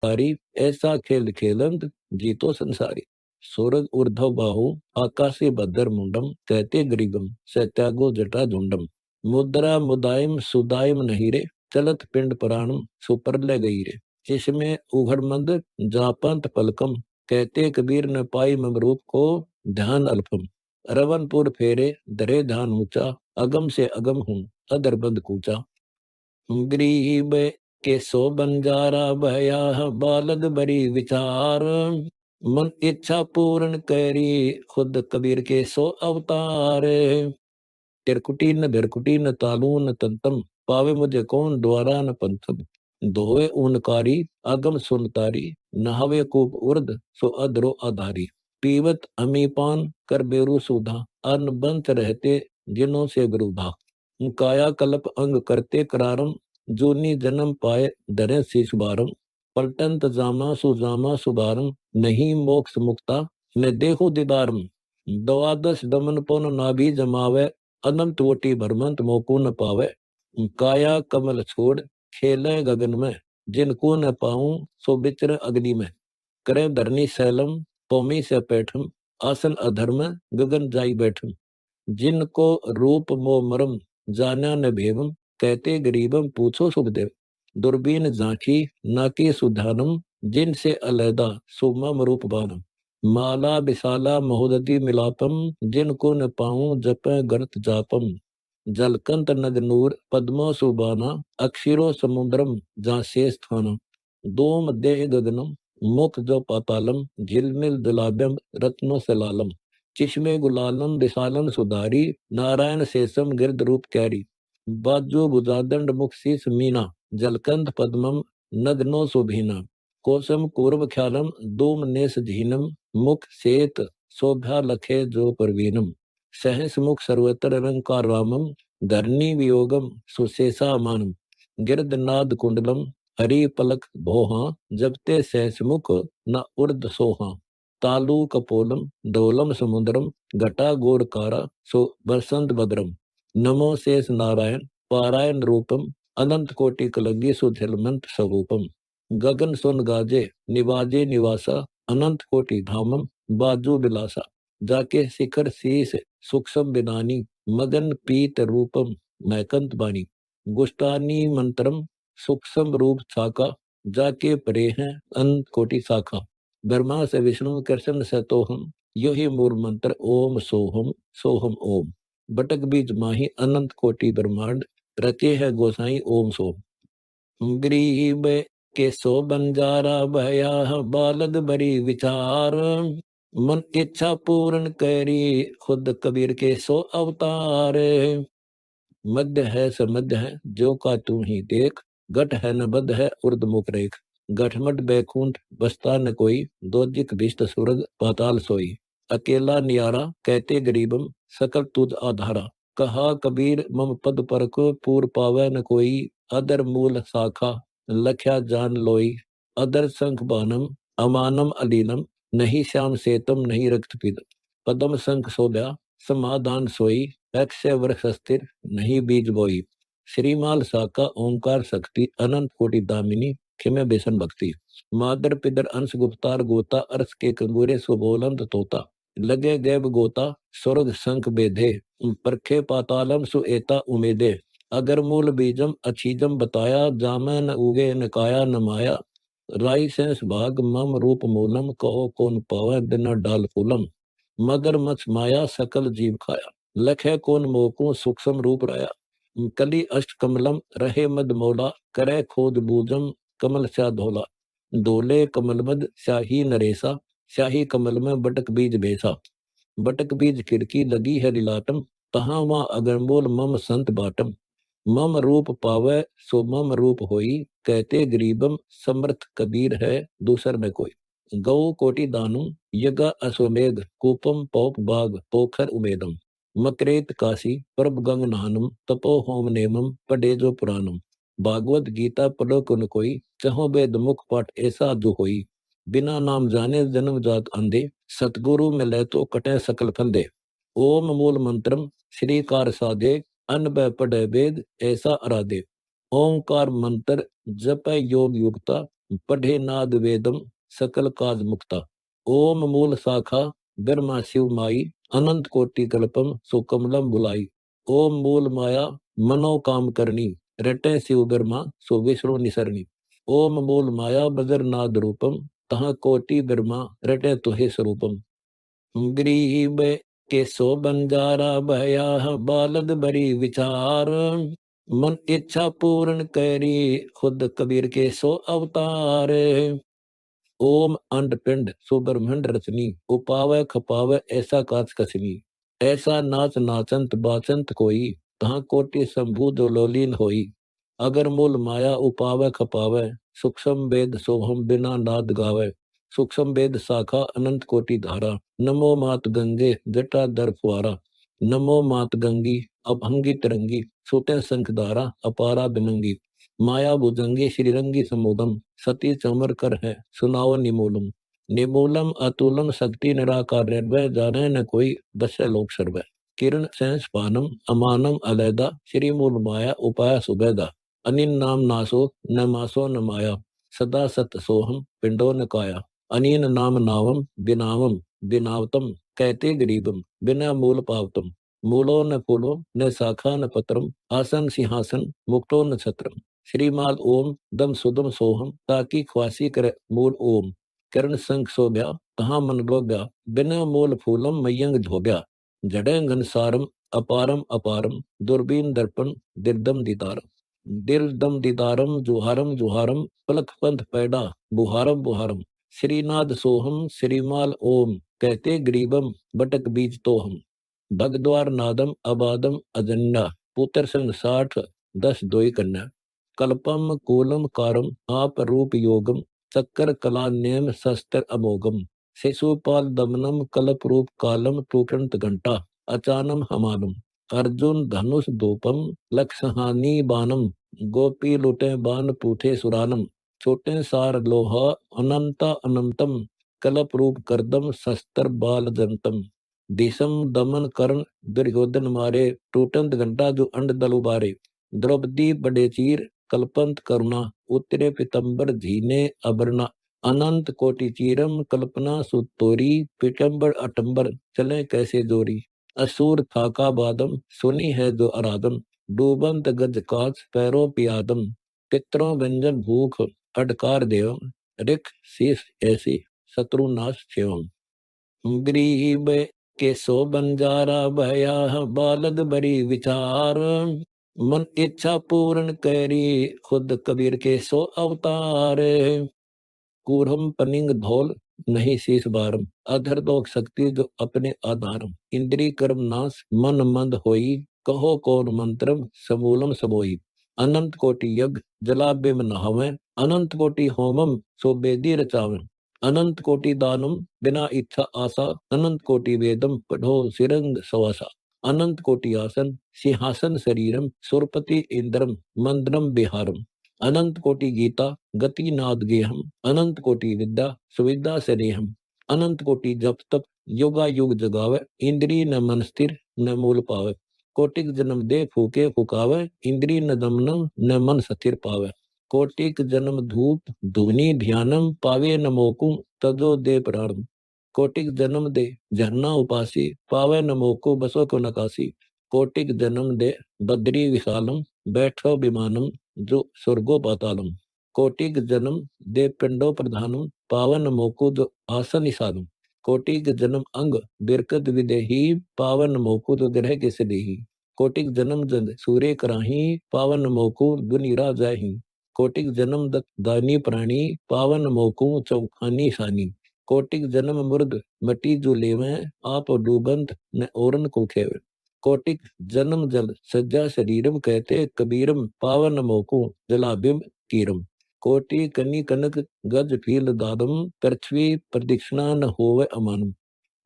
तारी, ऐसा खेल खेलंत जीतो संसारी। सूरज ऊर्ध्व बाहु आकाशी बद्र मुंडम, कहते गरीबम सत्यागो जटा झुंडम। मुद्रा मुदायम सुदायम नहीं रे, चलत पिंड पुराणम सुपरले गई रे। इसमें उघड़ मंद जापंत पलकम, कहते कबीर न पाई ममरूप को ध्यान अल्पम। रवनपुर फेरे दरे ध्यान ऊंचा, अगम से अगम हूँ अदर बंद कूचा। गरीब के सो बंजारा भया, बालद बरी विचार। मन इच्छा पूर्ण करी, खुद कबीर के सो अवतार। तिरकुटी न बिरकुटी न तालू न तंतम, पावे मुझे कौन द्वारा न पंथम। दोए ऊनकारी अगम सुनतारी, नहावे कूप उर्द सो अधरो आधारी। पीवत अमीपान कर बेरु सुधा, अन्न बंत रहते जिनों से विरुधा। काया कल्प अंग करते करारम, जूनी जन्म पाए दरे शीश बारम। पलटंत जामा सुबारम, नहीं मोक्ष मुक्ता न देहो दीदारम। द्वादश दमन पुन नाभि जमावे, अनंत वोटी भरमंत मोकू न पावे। काया कमल छोड़ खेले गगन में, जिनको न पाऊं सो बिचर अग्नि में। करे धरनी सैलम पौमी से पैठम, आसन अधर्म गगन जाई बैठम। जिनको रूप मो मरम जाना न भेवम, कहते गरीबम पूछो सुखदेव। दुर्बीन झांकी नाकी सुधानम, जिनसे अलैदा सुमम रूप बानम। माला विशाला महोदधि मिलापम, जिनको न पाऊं जप गणत जापम। जलकंत नद नूर पद्मो सुबाना, अक्षिरो समुद्रम जहाँ शेष थाना। दोम देह गगनम मुख जो पातालम, झिलमिल दुलाभ्यम रत्नो सलालम। चिश्मे गुलालम विशालम सुधारी, नारायण शेषम गिरद रूप कैरी। बाजो बुजादंड मुख शीस मीना, जलकंत पद्मम नदनो सुभीना। कोसम कूर्म ख्यालम दोम नेस झीनम, मुख सेत शोभा लखे जो परवीनम। सहस मुख सर्वत्र अलंकार रामम, धरनी वियोगम सुशेषा मानम। गिरदनाद कुंडलम हरि पलक भोहा, जबते सहस मुख न उर्द सोहा। तालु कपोलम डोलम समुद्रम, घटा गोरकारा सो बसंत भद्रम। नमो शेष नारायण पारायण रूपम, अनंत कोटि कलंगी सुधिलमंत स्वरूपम। गगन सुन गाजे निवाजे निवासा, अनंत कोटि धामम बाजू बिलासा। जाके शिखर शीस सूक्ष्म बिनानी, मगन पीत रूपम मैकंत बानी। गुष्टानी मंत्रम सूक्ष्म रूप साका, जाके परे हैं अनंत कोटि शाखा। ब्रह्मा से विष्णु कृष्ण से तो हम, यो ही मूल मंत्र ओम सोहम ओम। बटक बीज माही अनंत कोटि ब्रह्मांड, रचे है गोसाई ओम सोम। गरीब के सो बंजारा भया, बालद बरी विचार। मन इच्छा पूर्ण करी, खुद कबीर के सो अवतार। मध्य है समध्य है जो का तू ही देख, घट है न बद है उर्दमुख रेख। गठमट बैकुंठ बसता न कोई, दोजिक भिष्ट सूरज पाताल सोई। अकेला नियारा कहते गरीबम, सकल तुझ आधारा। कहा कबीर मम पद पर को पूर पावे न कोई। अदर मूल शाखा लख्या जान लोई। अदर शंख बानम अमानम अलीनम, नहीं श्याम सेतम नहीं रक्त पीदम। पदम शंख सोभ्या समाधान सोई, अक्षय वृक्ष स्थिर नहीं बीज बोई। श्रीमाल साका ओंकार शक्ति, अनंत कोटि दामिनी खिमे बेसन भक्ति। मादर पिदर अंश गुप्तार गोता, अर्श के कंगूरे सुबोलंत तोता। लगे गैब गोता स्वर्ग शंख बेधे, परखे पातालम सुएता उमेदे। अगर मूल बीजम अछीजम बताया, जामे न उगे न काया न माया। राई सेंस भाग मम रूप मूलम, कहो कौन पावे बिना डाल फूलम। मगर मच माया सकल जीव खाया, लखे कौन मोको सूक्ष्म रूप राया। कली अष्ट कमलम रहे मद मौला, करे खोद बूजम कमल स्या धोला। धोले कमल मद स्याही नरेसा, स्याही कमल में बटक बीज बेसा। बटक बीज खिड़की लगी है लिलाटम, तहाँ वहाँ अगरमोल मम संत बाटम। मम रूप पावे सो मम रूप होई, कहते गरीबम समर्थ कबीर है दूसर में कोई। गौ कोटि दानुम यज्ञ अश्वमेध, कूपम पौप बाग पोखर उमेदम। मकरेत काशी परब गंग नानम, तपो होम नेमम पढ़े जो पुराणम। भागवत गीता पढ़ो कुन कोई, चहो वेद मुख पाठ ऐसा जो होई। बिना नाम जाने जन्म जात अंधे, सतगुरु मिले तो कटे सकल फंदे। ओम मूल मंत्रम श्रीकार साधे, अन बै पढ़े वेद ऐसा आराधे। ओंकार मंत्र जप योग युक्ता, पढ़े नाद वेदम सकल काज मुक्ता। ओम मूल शाखा ब्रह्मा शिव माई, अनंत कोटि कल्पम सो कमलम बुलाई। ओम मूल माया मनो काम करनी, रटे शिव ब्रह्मा सो विष्णु निसरणी। ओम मूल माया बदरनाद रूपम, तहाँ कोटि ब्रह्मा रटे तुहे स्वरूपम। गरीब के सो बंजारा भया, बालद बरी विचार। मन इच्छा पूर्ण करी, खुद कबीर के सो अवतार। ओम अंड पिंड सो ब्रह्मंड रचनी, उपावै खपावै ऐसा काच कसनी। ऐसा नाच नाचंत बाचंत कोई, तहाँ कोटि शंभु जो लोलीन होई। अगर मूल माया उपावै खपावै, सूक्ष्म वेद सोहम बिना नाद गावै। सूक्ष्म वेद शाखा अनंत कोटि धारा, नमो मात गंगे जटा दर फुआरा। नमो मात गंगी अभंगी तरंगी, छूटे शंख धारा अपारा बिनंगी। माया भुजंगी श्रीरंगी समोदम, सती चमर कर है सुनाओ निमूलम। निमूलम अतुलम शक्ति निराकार निर्भय, जाने न कोई बसे लोक सर्वै। किरण सेंस पानम अमानम अलैदा, श्री मूल माया उपाय सुबैदा। अनिन नाम नासो न मासो न माया, सदा सत सोहम पिंडो न काया। अनीन नाम नावम बिनावम बिनावतम, कहते गरीबम बिना मूल पावतम। मूलो न फूलो न शाखा न पत्रम, आसन सिंहासन मुक्तो न छत्रम। श्रीमाल ओम दम सुदम सोहम, ताकि ख्वासी कर मूल ओम। करण संख सोभ्या कहाँ मन लोभ्या, बिना मूल फूलम मयंग धोब्या। जड़े घनसारम अपारम अपारम, दुर्बीन दर्पण दिर्दम दीदारम। दिल दीदारम जुहारम जुहारम, पलक पंथ पैडा बुहारम बुहारम। श्रीनाद सोहम श्रीमाल ओम, कहते गरीबम बटक बीज तो हम। भगद्वार नादम अबादम अजन्ना, पुत्र संग 60 10 दोई कन्या। कल्पम कूलम कारम आप रूप योगम, चक्कर कला नेम शस्त्र अमोगम। शिशुपाल दमनम कल्प रूप कालम, टूटंत घंटा अचानम हमानम। अर्जुन धनुष धूपम लक्षहानी बानम, गोपी लुटे बान पूठे सुरानम। छोटे सार लोहा अनंता अनंतम, कल्प रूप करदम शस्त्र बाल जंतम। दिशम दमन कर्ण दुर्योधन मारे, टूटंत घंटा जो अंड दल उबारे। द्रौपदी बड़े चीर कल्पंत करुणा, उत्तरे पितंबर झीने अबरना। अनंत कोटि चीरम कल्पना सुतोरी, पिटंबर अटंबर चले कैसे जोरी। असुर थाका बादम सुनी है जो आराधम, डूबंत गज काच पैरों पियादम। पितरों व्यंजन भूख अडकार देवम, रिख शीस ऐसी शत्रुनाश छेवम। गरीब के सो बंजारा भया, बालद बरी विचार। मन इच्छा पूर्ण करी, खुद कबीर के सो अवतार। कूढ़म पनिंग धौल नहीं शीस बारम, अधर दोख शक्ति जो अपने आधारम। इंद्री कर्म नाश मन मंद होई, कहो कौन मंत्रम समूलम सबोई। अनंत कोटि यज्ञ जला बिम नहावें, अनंत कोटि होमम सो बेदी रचावें। अनंत कोटि दानम बिना इच्छा आशा, अनंत कोटि वेदम पढ़ो सिरंग सवासा। अनंत कोटि आसन सिंहासन शरीरम, सुरपति इंद्रम मंद्रम बिहारम। अनंत कोटि गीता गति नाद गेहम, अनंत कोटि विद्या सुविद्या स्नेहम। अनंत कोटि जप तप योगा युग जगावे, इंद्री न मन स्थिर न मूल पावे। कोटिक जन्म दे फूके फुकावे, इंद्री न दमनम न मन स्थिर पावे। कोटिक जन्म धूप धुनि ध्यानम, पावे न मोकु तजो दे प्राणम। कोटिक जन्म दे झरना उपासी, पावे न मोकु बसो को नकासी। कोटिक जन्म दे बद्री विशालम, बैठो विमानम जो स्वर्गो पातालम। कोटिक जन्म दे पिंडो प्रधानम, पावन मोकु जो आसन निसानम। कोटिक जन्म अंग बिरकत विदेही, पावन मोकु जो ग्रह के सदेही। कोटिक जन्म जन सूर्य कराही, पावन मोकु दुनिरा जाही। कोटिक जन्म दानी प्राणी, पावन मोकु चौखानी सानी। कोटिक जन्म मुर्द मटी जो लेवे, आप डूबंत न ओरन को खेवे। कोटिक जन्म जल सज्जा शरीरम, कहते कबीरम पावन मोकु जलाबिम कीरम। कोटि कनी कनक गज फील दादम, पृथ्वी प्रदक्षिणा न होवे अमानम।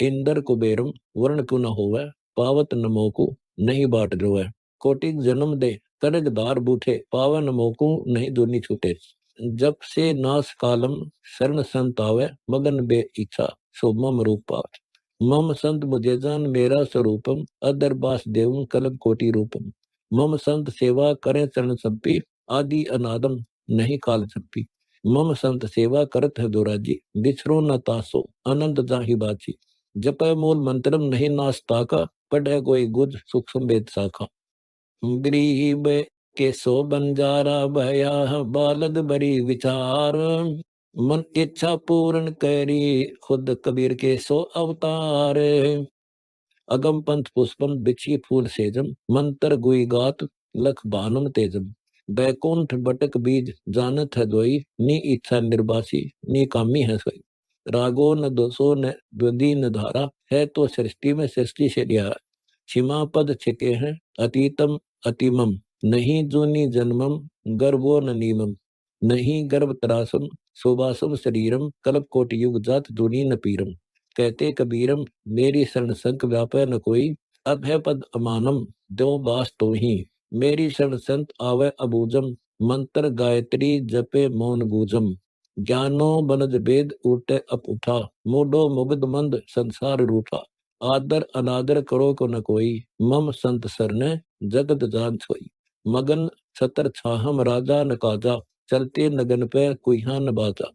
इंद्र कुबेरम वर्ण को न होवे, पावत न मोकु नहीं बाट रोवे। कोटिक जन्म दे कर्जदार बूठे, पावन मोकु नहीं दुनी छूटे। जब से नाश कालम शरण संत आवे, मगन बे इच्छा सो मम रूप पावे। मम संत मुझे जान मेरा स्वरूपम, अदर बास देवम कलम कोटि रूपम। मम संत सेवा करें चरण संपी, आदि अनादम नहीं काल संपी। मम संत सेवा करत है दुराजी, बिछरो न तासो आनंद जाहि बाची। जप मूल मंत्रम नहीं नास ताका, पढ़े कोई गुज सूक्ष्म वेद शाखा। गरीब के सो बंजारा भया, बालद बड़ी विचार। मन इच्छा पूर्ण करी, खुद कबीर के सो अवतार। अगम पंथ पुष्पम बिछी फूल सेजम, मंत्र गुई गात लख बानम तेजम। बैकुंठ बटक बीज जानत है दोई, नी इच्छा निर्बासी नी कामी है सोई। रागो न दोषो न द्वंदी न धारा, है तो सृष्टि में सृष्टि से न्यारा। छिमा पद छिके हैं अतीतम अतिमम, नहीं जूनी जन्मम गर्भो न नीमम। नहीं गर्भ त्रासम सुबासम शरीरम, कल्प कोटि युग जात दुनी न पीरम। कहते कबीरम मेरी शरण संक व्यापै न कोई, अब है पद अमानम दो बास तो ही। मेरी शरण संत आवे अबूजम, मंत्र गायत्री जपे मौन गूजम। ज्ञानो बनज वेद उठे अप उठा, मूडो मुग्ध मंद संसार रूठा। आदर अनादर करो को न कोई, मम संत सरने जगत जान सोई। मगन छतर छाहम राजा न काजा, चलते नगन पे कुहा न बाजा।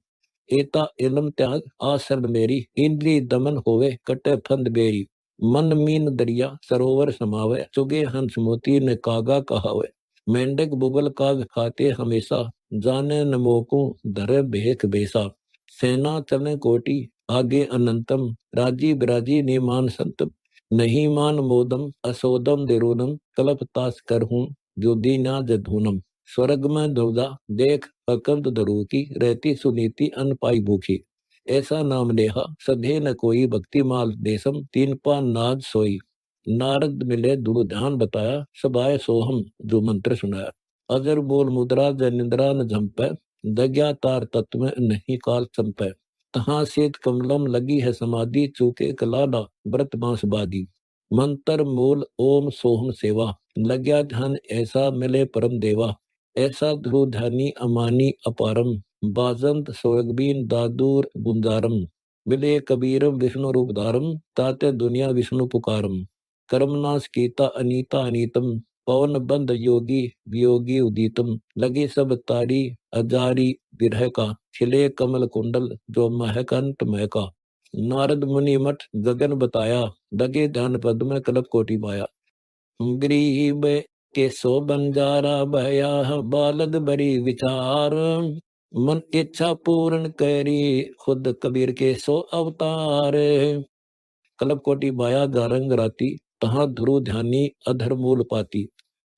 एता इलम त्याग आसरद मेरी, इंद्री दमन होवे कटे फंद बेरी। मन मीन दरिया सरोवर समावे, चुगे हंस मोती ने कागा कहावे। मेंढक बुगल काग खाते हमेशा, जाने न मोको धरे भेख बेसा। सेना चले कोटि आगे अनंतम, राजी बिराजी ने मान संतम। नहीं मान मोदम असोदम दिरोदम, कलप तास कर हूँ जो दीना जधूनम। स्वर्ग में ध्वजा देख अकंत धरू की, रहती सुनीति अन पाई भूखी। ऐसा नाम लेहा सधे न कोई, भक्ति माल देसम तीन पान नाद सोई। नारद मिले दुरु ध्यान बताया, सबाय सोहम जो मंत्र सुनाया। अजर बोल मुद्रा जनिंद्रा न झंपै, दग्या तार तत्व में नहीं काल चंपै। तहाँ सेत कमलम लगी है समाधि, चूके कलाला व्रत बांस बादी। मंत्र मूल ओम सोहम सेवा, लग्या ध्यान ऐसा मिले परम देवा। ऐसा ध्रुव ध्यानी अमानी अपारम, बाजंत सोयगबीन दादूर गुंजारम। मिले कबीरम विष्णु रूप धारम, ताते दुनिया विष्णु पुकारम। कर्मनाश कीता अनीता अनीतम, पवन बंद योगी वियोगी उदितम। लगे सब तारी अजारी विरह का, खिले कमल कुंडल जो महकंठ महका। नारद मुनि मठ गगन बताया, लगे ध्यान पद में कल्प कोटि माया। गरीब के सो बंजारा भया, बालद बड़ी विचार। मन इच्छा पूर्ण करी, खुद कबीर के सो अवतार। कल्प कोटि माया गारंग राती, तहाँ ध्रुव ध्यानी अधर मूल पाती।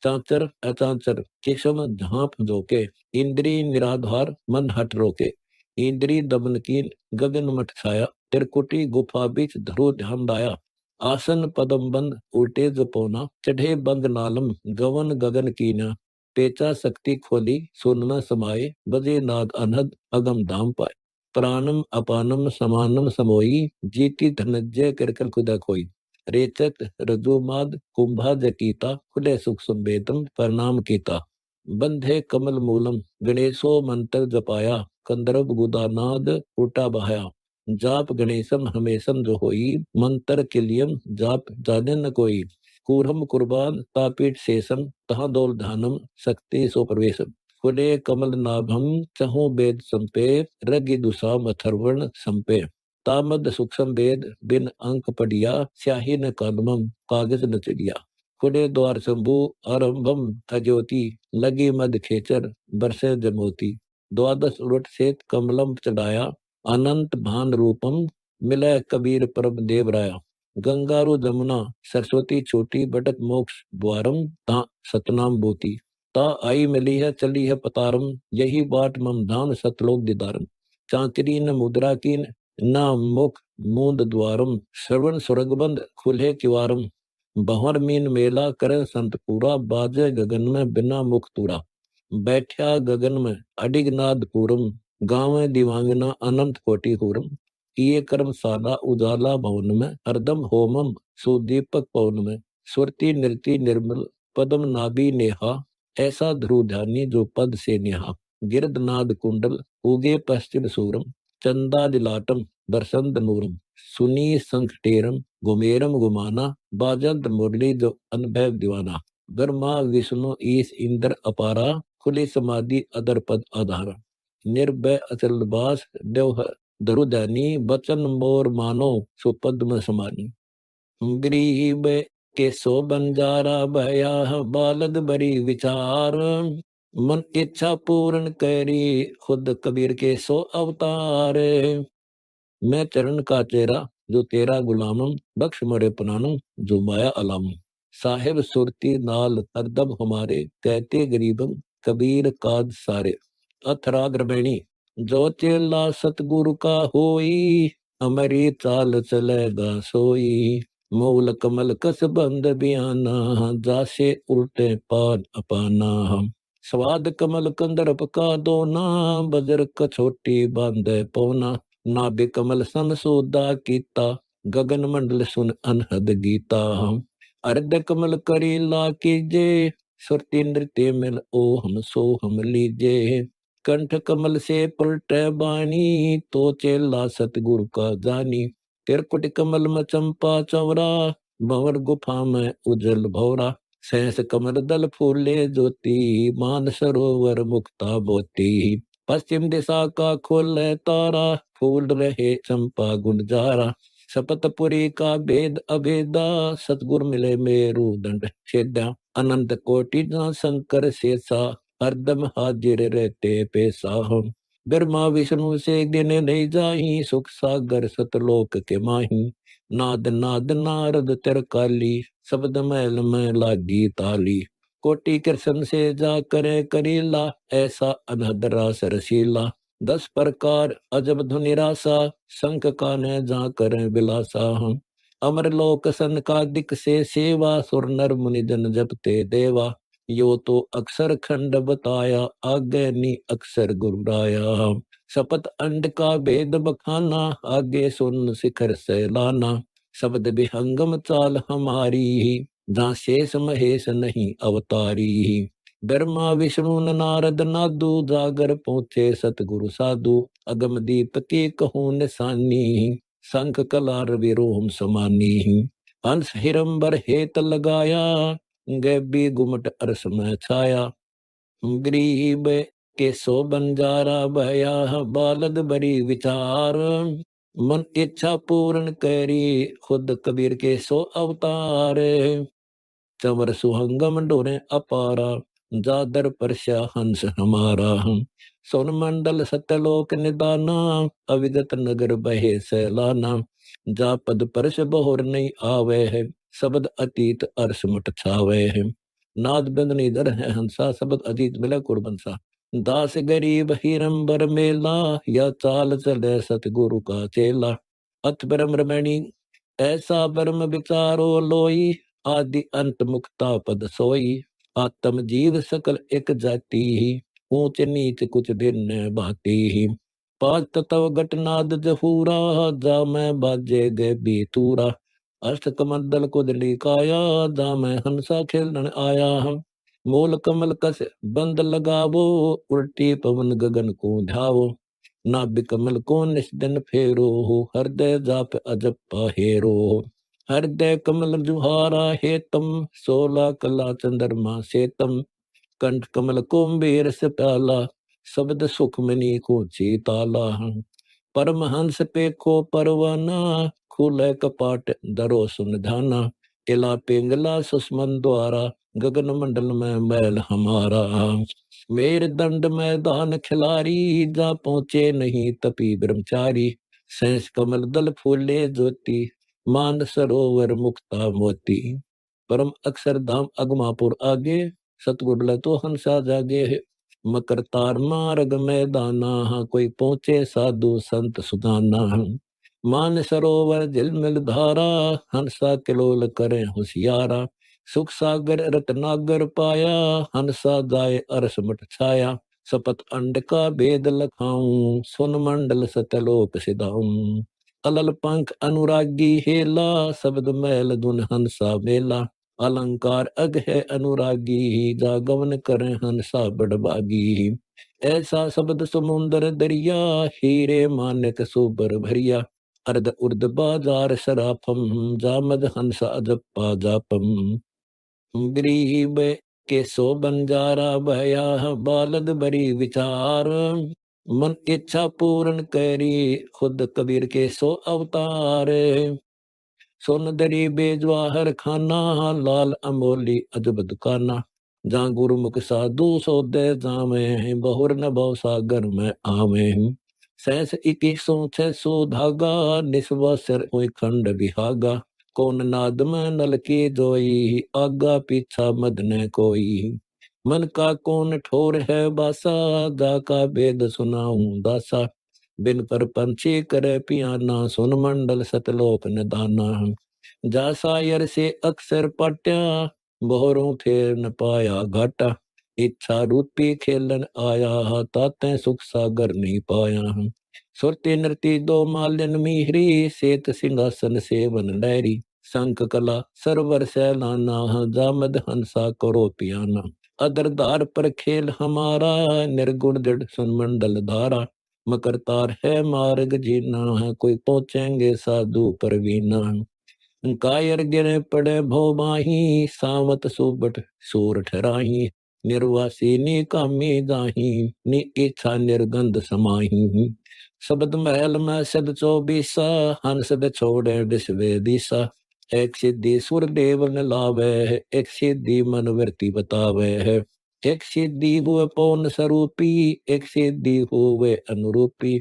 चांचर अचांचर केशव झांप जोके, इंद्री निराधार मन हट रोके। इंद्री दमन कीन गगन मठ छाया, त्रिकुटी गुफा बीच ध्रुव ध्यान दाया। आसन पदम बंद उल्टे जपोना, चढ़े बंद नालम गवन गगन कीना। पेचा शक्ति खोली सुन न समाये, बजे नाद अनहद अगम धाम पाए। प्राणम अपानम समानम समोई, जीती धनंजय करकल खुदा कोई। रेचक रजुमाद कुंभा जकीता, खुले सुख संवेदम प्रणाम कीता। बंधे कमल मूलम गणेशो मंत्र जपाया, कंदर्प गुदानाद उटा बहाया। जाप गणेशम हमेशम जो होई, मंत्र किलियम जाप जाने न कोई। कूरम कुर्बान तापीठ शेषम, तहाँ दौल ध्यानम शक्ति सो प्रवेशम। खुले कमल नाभम चहु वेद संपे, रगि दुषा मथर्वण संपे। तामद सूक्ष्म वेद बिन अंक पढ़िया, स्याही न कलमम कागज न चिड़िया। खुले द्वार शंभु आरंभम अज्योति, लगी मद खेचर बरसे जमोती। द्वादश उलट से कमलम चढ़ाया, अनंत भान रूपम मिलय कबीर परम देव राया। गंगारु जमुना सरस्वती छोटी, बटक मोक्ष द्वारम ता सतनाम बोती। ता आई मिली है चली है पतारम, यही बाट मम धाम सतलोक दिदारम। चांकरी न मुद्रा की न मुख मूंद द्वारम, श्रवण स्वर्गबंद खुले किवारम। बहर मीन मेला करे संत पूरा, बाजे गगन में बिना मुख तूरा। बैठा गगन में अडिगनाद पूरम, गाँव दिवांगना अनंत कोटि हूरम। किए कर्मशाला उजाला भवन में, हरदम होमम सुदीपक पवन में। सुरति नृति निर्मल पदम नाभि नेहा, ऐसा ध्रुव ध्यानी जो पद से नेहा। गिरदनाद कुंडल उगे पश्चिम सूरम, चंदा दिलाटम बरसंत नूरम। सुनी संकटेरम गुमेरम गुमाना, बाजंत मुरली जो अनभय दीवाना। ब्रह्मा विष्णु ईश इंद्र अपारा, खुली समाधि अदर पद आधारा। निर्भय अचल बास देव दरुदनी बचन मोर मानो सुपद्म समानी। गरीब के सो बंजारा भया बालद बरी विचार मन इच्छा पूर्ण करी खुद कबीर के सो अवतार। मैं चरण का चेहरा जो तेरा गुलामम बख्श मरे पुनानम जो माया अलाम। साहिब सुरती नाल तरदब हमारे कहते गरीबम कबीर काज सारे। अथराग रमैणी जो चेला सतगुरु का होई अमरी चाल चलेगा सोई। मूल कमल कस बंद बयाना जासे उल्टे पान अपाना। स्वाद कमल कंदरप का दोना बजर कछोटी बांधे पौना। नाभि कमल सन सोदा कीता गगन मंडल सुन अनहद गीता। अर्ध कमल करी ला कीजे सुरती नृत्य मिल ओ हम सो हम लीजे। कंठ कमल से पलटे बानी तो चेला सतगुरु का जानी। तिरकुट कमल में चंपा चौरा भंवर गुफा में उजल भौरा। सहस कमल दल फूले ज्योति मान सरोवर मुक्ता बोती। पश्चिम दिशा का खोले तारा फूल रहे चंपा गुलजारा। शपथपुरी का भेद अभेदा सतगुर मिले मेरु दंड छेदा। अनंत कोटि ना शंकर शेषा हरदम हाजिर रहते पेशा। ब्रह्मा विष्णु से दिन नहीं जाही सुख सागर सतलोक के माही। नाद नाद नारद तिरकाली शब्द महल में लागी ताली। कोटि कृष्ण से जा करे करीला ऐसा अनहद रास रसीला। 10 प्रकार अजब धुनि रासा शंख काने जा करे बिलासा। अमर लोक सनकादिक से सेवा सुर नर मुनि जन जपते देवा। यो तो अक्षर खंड बताया आगे नी अक्षर गुरुराया। शपथ अंड का भेद बखाना आगे सुन शिखर सैलाना। शब्द विहंगम चाल हमारी जहाँ शेष महेश नहीं अवतारी। ब्रह्मा विष्णु नारद नादू जागर पहुँचे सतगुरु साधु। अगम दीप के कहूँ निशानी शंख कलार विरोम समानी। हंस हिरंबर हेत लगाया गैबी गुमट अरस में छाया। गरीब के सो बंजारा भया बालद बरी विचार। मन इच्छा पूर्ण करी खुद कबीर के सो अवतार। चवर सुहंगम डोरे अपारा जादर परस्या हंस हमारा। सोन मंडल सत्यलोक निदाना अविगत नगर बहे सैलाना। जा पद परस बहुर नहीं आवे है शब्द अतीत अर्श मट छावे है। नाद बिंद निधर है हंसा शब्द अतीत मिले कुरबंसा। दास गरीब हिरंबर मेला या चाल चले सतगुरु का चेला। अथ ब्रह्म रमणी ऐसा ब्रह्म विचारो लोई आदि अंत मुक्ता पद सोई। आत्म जीव सकल एक जाति ऊंच नीच कुछ भिन्न भांति। पांच तत्व घटनाद जहूरा जा मैं बाजे गे बीतूरा। अष्ट कमंडल कुदली काया जा मैं हंसा खेलन आया। मूल कमल कस बंद लगावो उल्टी पवन गगन को ध्यावो। नाभि कमल को निस्दिन फेरो हृदय जाप अजप्पा हेरो। हृदय कमल जुहारा हेतम 16 कला चंद्रमा सेतम। कंठ कमल कुंभीर से प्याला शब्द सुखमणि को चीताला। परमहंस पे को परवाना खुले कपाट दरो सुन ध्याना। इला पिंगला सुष्मन द्वारा गगन मंडल में मैल हमारा। मेर दंड मैदान खिलारी जा पहुंचे नहीं तपी ब्रह्मचारी। सहस कमल दल फूले ज्योति मान सरोवर मुक्ता मोती। परम अक्षर धाम अगमापुर आगे सतगुरु तो हंसा जागे है। मकर तार मार्ग मैदाना कोई पहुंचे साधु संत सुदाना। मान सरोवर झिलमिल धारा हंसा किलोल करे होशियारा। सुख सागर रत्नागर पाया हंसा जाए अरस मट छाया। सपत अंड का भेद लखाऊं सुन मंडल सतलोक सिदाऊं। अलल पंख अनुरागी हेला शब्द मैल धुन हंसा मेला। अलंकार अग है अनुरागी जागवन करें हंसा बड़बागी। ऐसा शब्द समुंदर दरिया हीरे मानक सुबर भरिया। अर्ध उर्द बाजार सराफम जामद हंसा जप्पा जापम। गरीब के सो बंजारा भया बालद बरी विचार। मन इच्छा पूर्ण करी, खुद कबीर के सो अवतार। सोन दरी बेजवाहर खाना, लाल अमोली अजब दुकाना। जहाँ गुरुमुख साधु सोदे जामे, बहुर न भव सागर में आवे। सहस 2106 धागा, निस्वा सिर हुई खंड बिहागा। कौन नाद में नल की जोई, आगा पीछा मद न कोई। मन का कौन ठोर है बासा, जाका वेद सुनाऊं दासा। बिन पर पंछी करे पियाना, सुन मंडल सतलोक निदाना। जा सायर से अक्सर पट्या, बोहरों थे न पाया घाटा। इच्छा रूपी खेलन आया, ताते सुख सागर नहीं पाया। सुरती नृती दो मालिन मिहरी, सेत सिंहासन सेवन लहरी। शंख कला सरवर सैलाना, जामद हंसा करो पियाना। अदरदार पर खेल हमारा, निर्गुण जड़ सुन मंडल धारा। मकर तार है मार्ग जीना, कोई पहुंचेंगे साधु परवीना। कायर गिरे पड़े भो माही, सावत सुबट सूर ठहराही। निर्वासी निकामी जाही, नि इच्छा निर्गंध समाही। शब्द महल में सद 24, हंस छोड़े विश्वे दिशा। एक सिद्धि सुर देव न लावे, एक सिद्धि मन वृत्ति बतावे है। एक सिद्धि हुए पौन स्वरूपी, एक सिद्धि हुए अनुरूपी।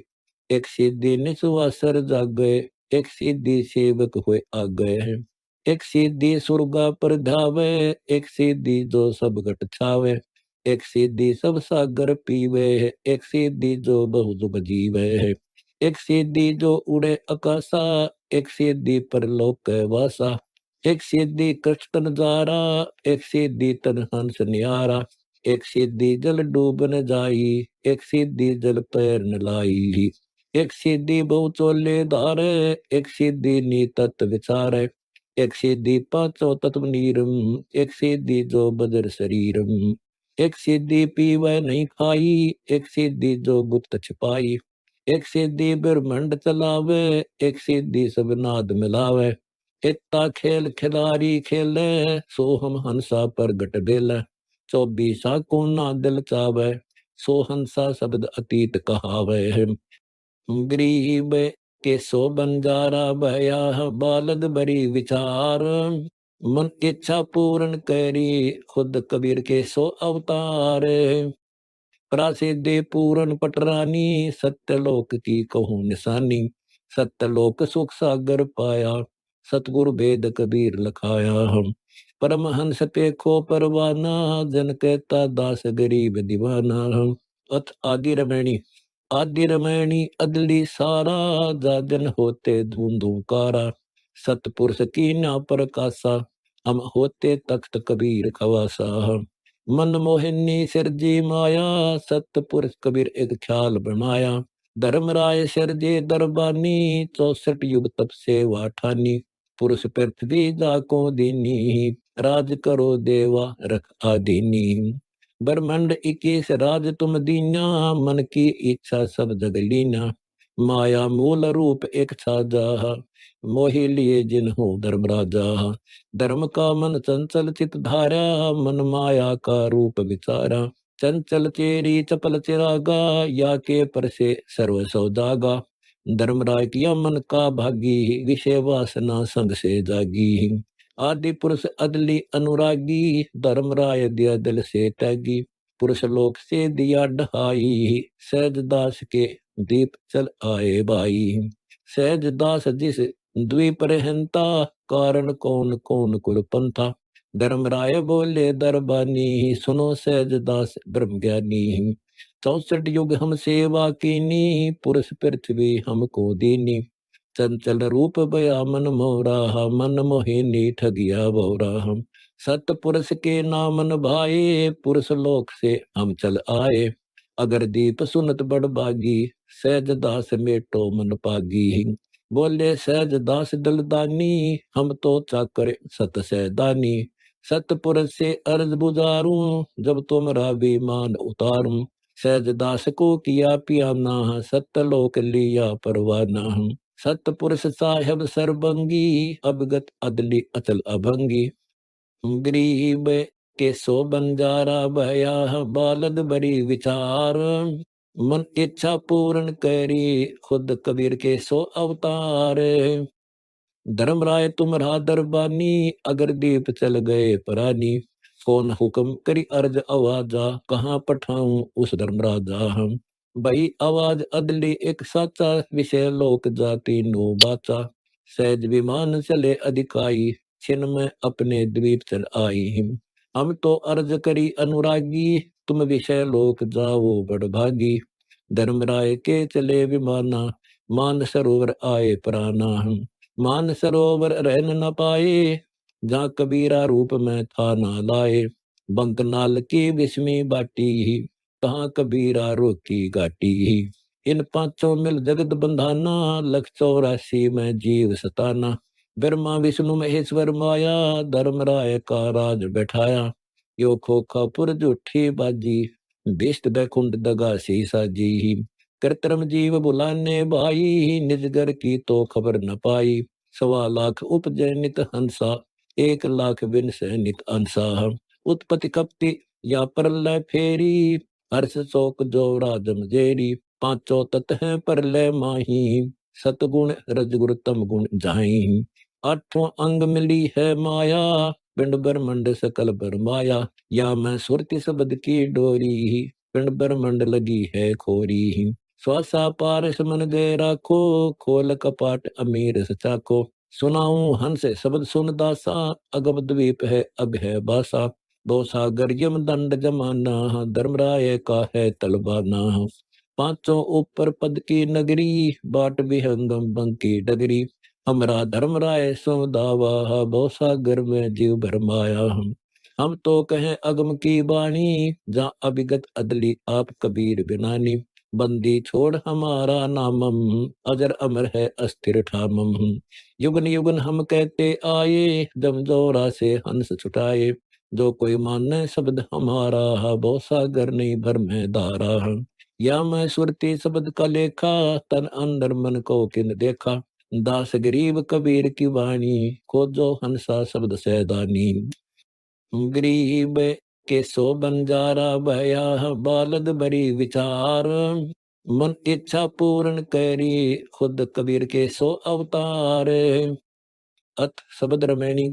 एक सिद्धि निस्वासर जागे, एक सिद्धि सेवक हुए आ गए हैं। एक सिद्धि सुरगा पर धावे, एक सिद्धि जो सब घट छावे। एक सिद्धि सब सागर पीवे, एक सिद्धि जो बहु जुग जीवे है। एक सिद्धि जो उड़े आकाशा, एक सिद्धि पर लोक वासा। एक सिद्धि कृष्ण जारा, एक सिद्धि तन हंस नियारा। एक सिद्धि जल डूब न जाई, एक सिद्धि जल पैर न लाई। एक सिद्धि बहु चोले धारे, एक सिद्धि नी तत्व विचारे। एक सिद्धि पांचों तत्व नीरम, एक सिद्धि जो बदर शरीरम। एक सिद्धि पीवे नहीं खाई, एक सिद्धि जो गुप्त छिपाई। एक सिद्धि ब्रह्मंड चलावे, एक सिद्धि सब नाद मिलावे। इतना खेल खिलाड़ी खेले, सो हम हंसा पर गट बेले। 24 को ना दिल चावे, सो हंसा शब्द अतीत कहावे। गरीब के सो बंजारा भया, बालद बरी विचार। मन इच्छा पूर्ण करी, खुद कबीर के सो अवतार। प्रासिद्धि पूर्ण पटरानी, सत्यलोक की कहूँ निशानी। सत्यलोक सुख सागर पाया, सतगुरु वेद कबीर लखाया। हम परमहंस पे खो परवाना, जन कहता दास गरीब दीवाना। अथ आदि रमैणी, आदि रमैणी अदली सारा, जाजन होते धूंधुकारा। सतपुरुष की ना प्रकाशा, हम होते तख्त कबीर खवासा। मन मोहिनी सिरजी माया, सतपुरुष कबीर एक ख्याल बनाया। धर्मराय सिरजे दरबानी, 64 युग तप सेवा ठानी। पुरुष पृथ्वी जाको दीनी, राज करो देवा रख आदीनी। ब्रह्मंड 21 राज तुम दीना, मन की इच्छा सब जग लीना। माया मूल रूप एक साजा, मोहि लिए जिन्हों धर्म राजा। धर्म का मन चंचल चित धारा, मन माया का रूप विचारा। चंचल चेरी चपल चिरागा, या के पर से सर्व सौ जागा। धर्मराय किया मन का भागी, विषय वासना संग से जागी। आदि पुरुष अदली अनुरागी, धर्मराय दिया दिल से त्यागी। पुरुष लोक से दिया ढहाई, सहज दास के दीप चल आए भाई। सहज दास जिस द्वीप रहता, कारण कौन कौन कुल पंथा। धर्मराय बोले दरबानी, सुनो सहज दास ब्रह्म ज्ञानी। 64 युग हम सेवा कीनी, पुरुष पृथ्वी हमको दीनी। चंचल रूप बया मन मोरा, मन मोहिनी ठगिया बोरा। सतपुरुष के नामन भाए, पुरुष लोक से हम चल आए। अगर दीप सुनत बड़ बागी, सहज दास मेटो मन पागी। बोले सहज दास दलदानी, हम तो चाकर सत सैदानी। सतपुरुष से अर्ज बुझारूं, जब तुमरा विमान उतारूं। सहज दास को किया पियाना, सत्यलोक लिया परवाना। सतपुरुष साहेब सरबंगी, अवगत अदली अचल अभंगी। गरीब के सो बंजारा भया, बालद बरी विचार। मन इच्छा पूर्ण करी, खुद कबीर के सो अवतार। धर्मराय तुम्हारा दरबानी, अगर दीप चल गए परानी। कौन हुक्म करी अर्ज आवाजा, कहाँ पठाऊं उस धर्मराजा हम। बही आवाज अदली एक साचा, विषय लोक जाति नो बाचा। सहज विमान चले अधिकाई, छिन में अपने द्वीप चल आई। हम तो अर्ज करी अनुरागी, तुम विषय लोक जाओ बड़भागी। धर्मराय के चले विमाना, मान सरोवर आए प्राणा। मान सरोवर रहन न पाए, जहाँ कबीरा रूप में था ना लाए। बंकनाल की विस्मी बाटी, कहाँ कबीरा रोकी घाटी। इन पांचों मिल जगत बंधाना, लख 84 में जीव सताना। ब्रह्मा विष्णु महेश्वर माया, धर्मराय का राज बैठाया। यो खोखापुर झूठी बाजी, बेस्ट बैकुंठ दगा सी साजी। कृत्रिम जीव बुलाने भाई, निज घर की तो खबर न पाई। 1.25 लाख उपजय नित हंसा, 1 लाख बिन से नित अंसा। उत्पत्ति कपति या प्रलय फेरी, हर्ष शोक जो राजम जेरी। पांचों तत् हैं प्रलय माही, सतगुण रजगुण तम गुण जाई। 8वां अंग मिली है माया, पिंड ब्रह्मंड सकल बरमाया। या मैं सुरति शब्द की डोरी, पिंड ब्रह्मंड लगी है खोरी। श्वासा पारस मन गए राखो, खोल कपाट अमीर सचाको। सुनाऊं हंस शब्द सुन दासा, अगम द्वीप है अग है बासा। दो सागर यम दंड जमाना, धर्मराय का है तलबाना। पांचों ऊपर पद की नगरी, बाट विहंगम बंकी डगरी। हमरा धर्मराय सो दावा, बहु सागर में जीव भरमाया। हम तो कहें अगम की बाणी, जहाँ अभिगत अदली आप कबीर बिनानी। बंदी छोड़ हमारा नामम, अजर अमर है अस्थिर ठामम। युगन युगन हम कहते आए, जमजोरा से हंस छुटाए। जो कोई माने शब्द हमारा, बहु सागर नहीं भर में धारा। या मैं सुरती शब्द का लेखा, तन अंदर मन को किन देखा। दास गरीब कबीर की वाणी, खोजो हंसा शब्द सैदानी। गरीब के सो बंजारा भया, बालद बरी विचार। मन इच्छा पूर्ण करी, खुद कबीर के सो अवतार। अथ शब्द रमैनी,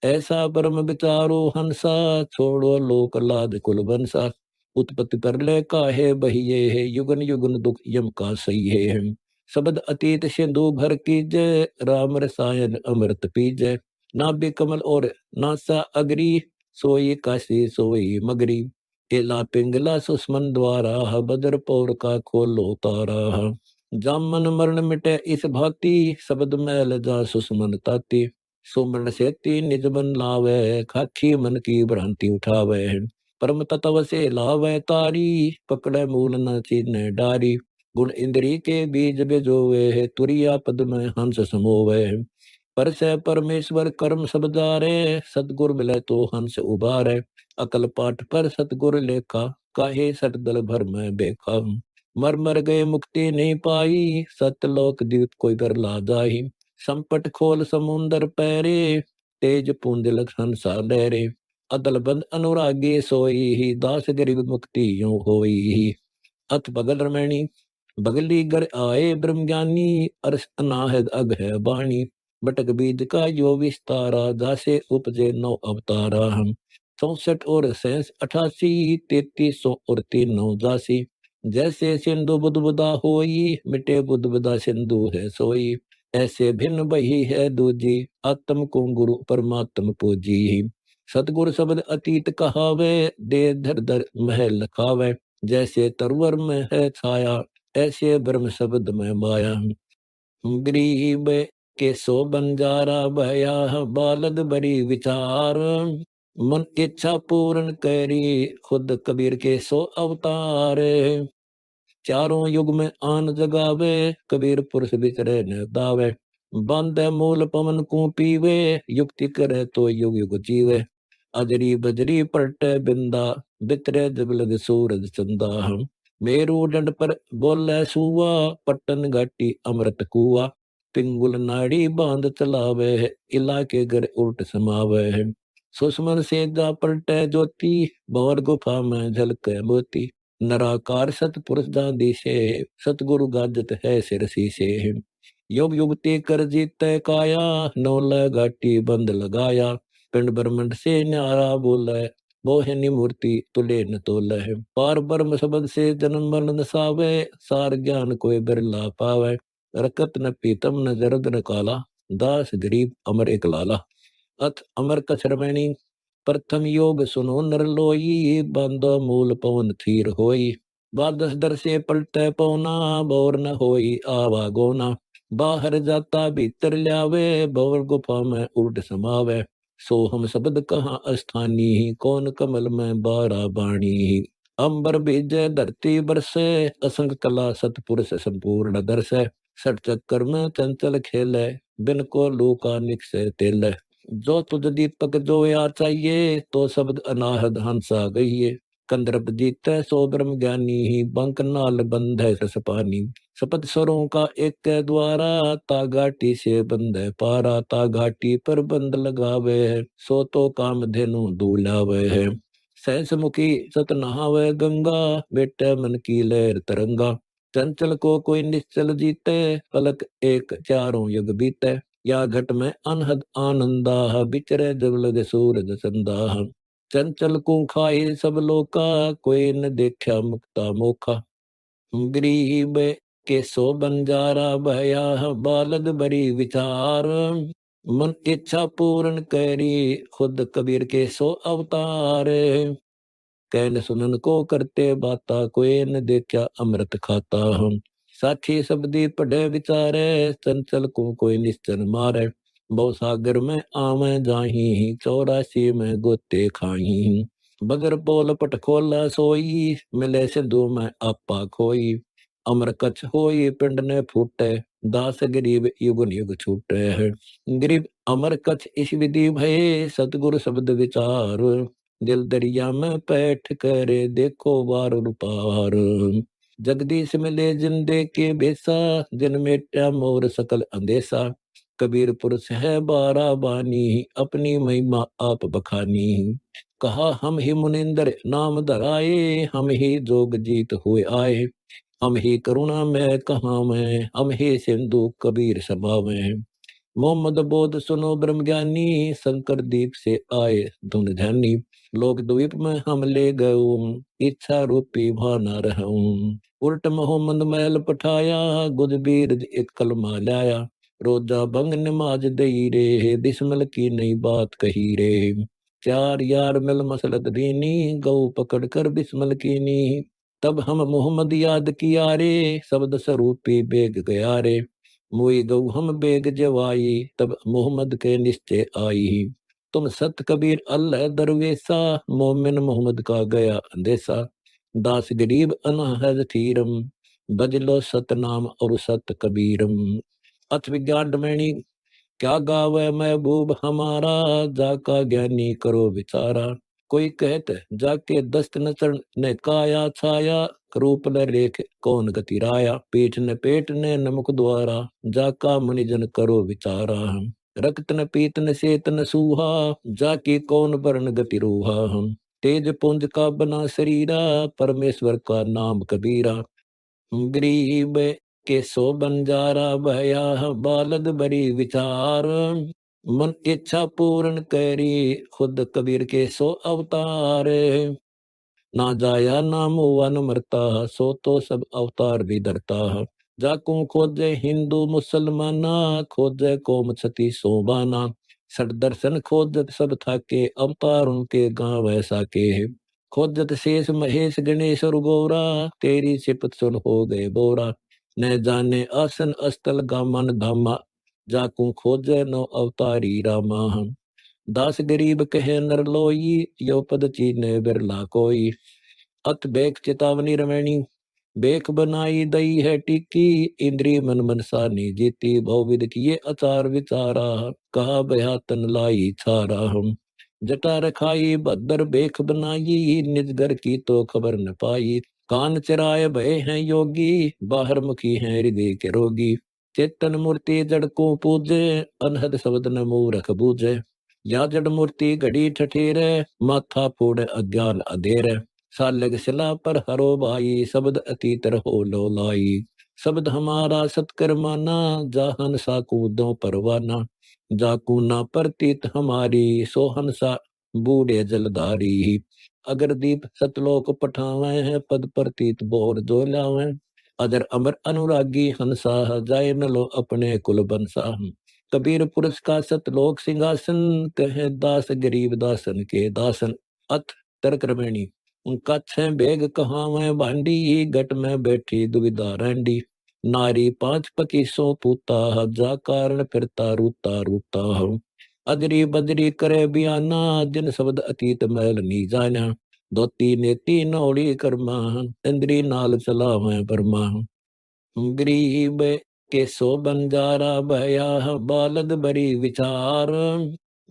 ऐसा परम विचारो हंसा, छोड़ो लोक लाद कुल बंसा। उत्पत्ति कर ले काहे बहिए है, युगन युगन दुख यम का सही है। शब्द अतीत सिंधु भर की जय, राम रसायन अमृत पी जय। नाभि कमल और नासा अगरी, सोई काशी सोई मगरी। केला पिंगला सुष्मन द्वारा, बदर पौर का खोलो तारा। जामन मरण मिटे इस भांति, शब्द मैल जा सुष्मन ताती। सुमन सेती निज मन लावे, खाखी मन की भ्रांति उठावे। परम तत्व से लावे तारी, पकड़े मूल न चीने डारी। गुण इंद्री के बीज बेजोवे, तुरिया पद में हंस समोवे। पर से परमेश्वर कर्म सब जारे, सतगुर मिले तो हंस उबारे। अकल पाठ पर सतगुर लेखा, काहे सटदल भर में बेखा। मर मर गए मुक्ति नहीं पाई, सतलोक दीप कोई कर ला जाही। संपट खोल समुंदर पैरे, तेज पुंज हंसा लहरे। अदल बंद अनुरागी सोई ही, दास गरीब मुक्ति यूं होई ही। अथ बगल रमैनी, बगली घर आए ब्रह्म ज्ञानी, अरस अनाहद अग है बाणी। बटक बीज का यो विस्तारा, जासे उपजे 9 अवतारा। हम 64 और शेष 88, 3300 और 3 9 जासी। जैसे सिंधु बुदबुदा होई, मिटे बुदबुदा सिंधु है सोई। ऐसे भिन्न बही है दूजी, आत्म को गुरु परमात्म पूजी। सतगुरु शब्द अतीत कहावे, दे धर धर महल लखावे। जैसे तरवर में है छाया, ऐसे ब्रह्म शब्द में माया। गरीब के सो बंजारा भया, बालद बरी विचार। मन इच्छा पूर्ण करी, खुद कबीर के सो अवतार। चारों युग में आन जगावे, कबीर पुरुष विचरे न दावे। बांधे मूल पवन को पीवे, युक्ति करे तो युग युग जीवे। अजरी बजरी पलटे बिंदा, बितरे जब लग सूरज चंदा। मेरू दंड पर बोले सुआ, पट्टन घाटी अमृत कुआ। पिंगुल नाड़ी बांध चलावे, इलाके घर उल्ट समावे। सुषमन से जा पलटे ज्योति, भंवर गुफा में झलके मोती। निराकार सतपुरुष दादी से, सतगुरु गाजत है सिर शीशे। युग युग ते कर जीते काया, नौ घाटी बंद लगाया। पिंड ब्रह्मंड से न्यारा बोले, मोहिनी मूर्ति तुले न तोले। पार ब्रह्म शब्द से जन्म मरण नसावे, सार ज्ञान कोई बिरला पावे। रकत न पीतम न जरद न काला, दास गरीब अमर एक लाला। अथ अमर कछरमणि, प्रथम योग सुनो नर लोई। बांधो मूल पवन थीर होई। द्वादश दर से पलटे पौना, बोर न होई आवागोना। बाहर जाता भीतर ल्यावे, भवर गुफा में उल्ट समावे। सो हम शब्द कहाँ अस्थानी, कौन कमल में बारा बाणी। अंबर बीजे धरती बरसे, असंग कला सतपुरुष संपूर्ण दर्शे। सठ चक्कर में चंचल खेले, बिन को लूका निकसे तेले। जो तुझ दीपक जो या चाहिए, तो शब्द अनाहद हंसा गईये। कंदर्प जीते सो ब्रह्म ज्ञानी ही, बंक नाल बंध है रस पानी। शपथ स्वरों का एक के द्वारा, ता घाटी से बंध है पारा। ता घाटी पर बंद लगावे है, सो तो काम धेनु दूलावे है। सहस मुखी सत नहावे गंगा, बेटे मन की लहर तरंगा। चंचल को कोई निश्चल जीते, पलक एक चारों युग बीते। या घट में अनहद आनंदा, बिचरे जब लगे सूरज संदा। चंचल को खाए सब लोका, कोई न देखा मुक्ता मोखा। गरीब के सो बंजारा भया, बालद बरी विचार। मन इच्छा पूर्ण करी, खुद कबीर के सो अवतार। कहन सुनन को करते बाता, कोई न देखा अमृत खाता। हम साखी शब्दी पढ़े विचारे, चंचल को कोई निश्चल मारे। बहु सागर में आवे जाही, 84 में गोते खाही। बगर पोल पट खोला सोई, मिले सिंधु में आपा खोई। अमर कछ होई पिंड ने फूटे, दास गरीब युग युग छूटे है। गरीब अमर कछ इस विधि भये, सतगुरु शब्द विचार। दिल दरिया में पैठ करे, देखो वार पार। जगदीश मिले जिंदे के बेसा, जिन मेटा मोर सकल अंदेसा। कबीर पुरुष है बारा बानी, अपनी महिमा आप बखानी। कहा हम ही मुनिंदर नाम धराए, हम ही जोग जीत हुए आए। हम ही करुणा में कहा में, हम ही सिंधु कबीर सभा में। मोहम्मद बोध सुनो ब्रह्म ज्ञानी, शंकर दीप से आए धुन ध्यानी। लोक द्वीप में हम ले गऊं, इच्छा रूपी भाना रहूं। उल्ट मोहम्मद महल पठाया, गुजबीर एक कलमा लाया। रोजा भंग नमाज दई रे, बिस्मिल की नई बात कही रे। चार यार मिल मसलत दीनी, गऊ पकड़ कर बिस्मिल कीनी। तब हम मोहम्मद याद किया रे, शब्द स्वरूपी बेग गया रे। मोई गऊ हम बेग जवाई, तब मोहम्मद के निश्चय आई। तुम सत कबीर अल्लाह दरवेसा, मोमिन मोहम्मद का गया अंदेसा। दास गरीब अनहद थीरम, बजलो सतनाम और सत कबीरम। अथ विज्ञान डमैनी, क्या गावे महबूब हमारा, जाका ज्ञानी करो विचारा। कोई कहत जाके दस्त नचण ने काया छाया, रूप न रेख कौन गति राया। पीठ न पेट ने नमुख द्वारा, जाका मुनिजन करो विचारा। रक्त न पीत न सेत न सूहा, जाकी कौन वर्ण गति रूहा। तेज पुंज का बना शरीरा, परमेश्वर का नाम कबीरा। गरीब के सो बंजारा भया, बालद बरी विचार। मन इच्छा पूर्ण करी, खुद कबीर के सो अवतार। ना जाया ना मुआ न मरता, सो तो सब अवतार भी धरता। जाको खोजे हिंदू मुसलमाना, खोजे कोम छती सोबाना। सठ दर्शन खोजत सब थाके, अवतार उनके गांव ऐसा के। खोजत शेष महेश गणेश और गौरा, तेरी सिपत सुन हो गए बोरा। न जाने आसन अस्तल गामन धामा, जाकू खोजे नो अवतारी रामा। दास गरीब कहे नर लोई, यो पद चीने बिरला कोई। अत बेख चेतावनी रमैनी, बेख बनाई दई है टिकी। इंद्रिय मन मनसानी जीती, बहुविध किए अचार विचारा। कहा बया तन लाई छारा। हम जटा रखाई भद्र बेख बनाई, निज घर की तो खबर न पाई। कान चिराए भय हैं योगी, बाहर मुखी हैं हृदय के रोगी। चेतन मूर्ति जड़ को पूजे, अनहद शब्द न मूरख बूझे। या जड़ मूर्ति घड़ी ठठेरे, माथा फोड़ अज्ञान अधेर। सालग सिला पर हरो भाई, शब्द अतीत रहो लो लाई। शब्द हमारा सत्कर्माना, जाहन सा कूदो परवाना। जाकू ना प्रतीत हमारी, सोहन सा बूढ़े जलधारी। अगर दीप सतलोक पठावे है, पद प्रतीत बोर जो लावे। अदर अमर अनुरागी हंसा, जाय न लो अपने कुल बंसा। कबीर पुरुष का सतलोक सिंहासन, कहे दास गरीब दासन के दासन। अथ तरक्रमणि उनका छह बेग कहावे भांडी, गट में बैठी दुविधा रैंडी। नारी पांच पकीसों पूता, जा कारण फिरता रूता रूता। अजरी बजरी करे बियाना, जिन शब्द अतीत मैल नी जाना। धोती नेती नौड़ी कर्मा, इंद्री नाल चलावे बर्मा। गरीब के सो बंजारा भया, बालद बरी विचार।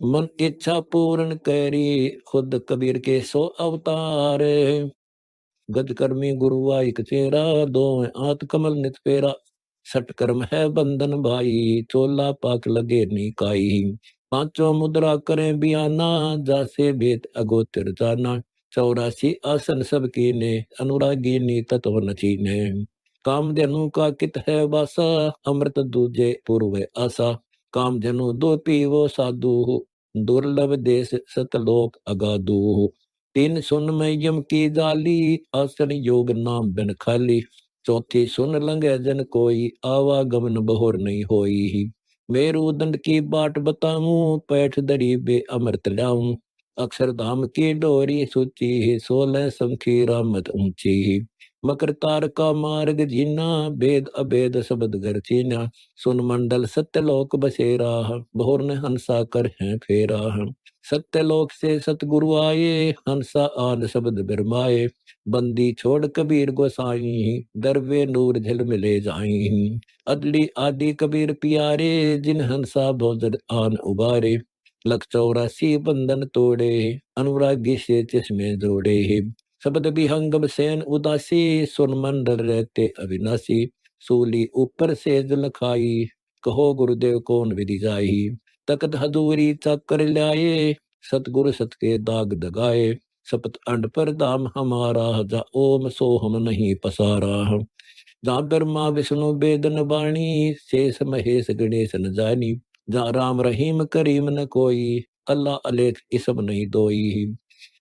मन इच्छा पूर्ण करी, खुद कबीर के सो अवतार। गज कर्मी गुरुवाई कचेरा, दो आत कमल नित पेरा। सट कर्म है बंधन भाई, चोला पाक लगे निकाई। पांचों मुद्रा करे बियाना, जासे भेद अगोचर जाना। 84 आसन सब कीने, अनुरागी नी तत्व न चीने। कामधेनु का कित है वासा, अमृत दूजे पूर्व आशा। कामधेनु दो पीवो साधु, दुर्लभ देश सतलोक अगाधु। तीन सुन में यम की जाली, आसन योग नाम बिन खाली। चौथी सुन लंघे जन कोई, आवागमन बहोर नहीं होई। मेरु दंड की बाट बताऊं, पैठ दरी बे अमृत लाऊं। अक्षरधाम की डोरी सूची, 16 संखी रामत ऊंची। मकर तार का मार्ग जीना, भेद अभेद शब्द घर चीना। सुन मंडल सत्यलोक बसेरा, भोर ने हंसा कर है फेरा। सत्यलोक से सतगुरु आए, हंसा आन शब्द बिरमाए। बंदी छोड़ कबीर गोसाई, दरवे नूर झिल मिले जाई। अदली आदि कबीर पियारे, जिन हंसा भोजन आन उबारे। 184 बंधन तोड़े, अनुरागी से चश्मे जोड़े। शब्द विहंगम सैन उदासी, सुन मंडल रहते अविनाशी। सूली ऊपर से जल खाई, कहो गुरुदेव कौन विधि जाई। तकत हजूरी चक्कर लाए, सतगुरु सत के दाग दगाए। सपत अंड पर दाम हमारा, जा ओम सोहम नहीं पसारा। जहाँ ब्रह्मा विष्णु वेदन वाणी, शेष महेश गणेश न जानी। जहाँ राम रहीम करीम न कोई, अल्लाह अलेख इसम नहीं दोई।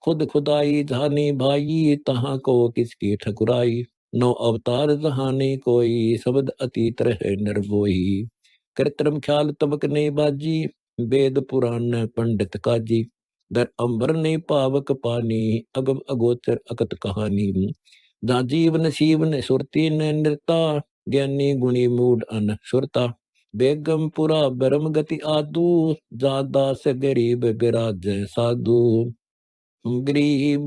खुद खुदाई जानी भाई, तहाँ को किसकी ठकुराई। नौ अवतार जहानी कोई, शब्द अतीत रहे निर्भोई। कृत्रिम ख्याल तबक नहीं बाजी, वेद पुराण न पंडित काजी। दर अंबर ने पावक पानी, अगम अगोचर अकत कहानी। जहाँ जीवन शिवन सुरती न नृता, ज्ञानी गुणी मूड अन सुरता। बेगमपुरा ब्रह्म गति आदू, जा दास गरीब बिराज साधु। गरीब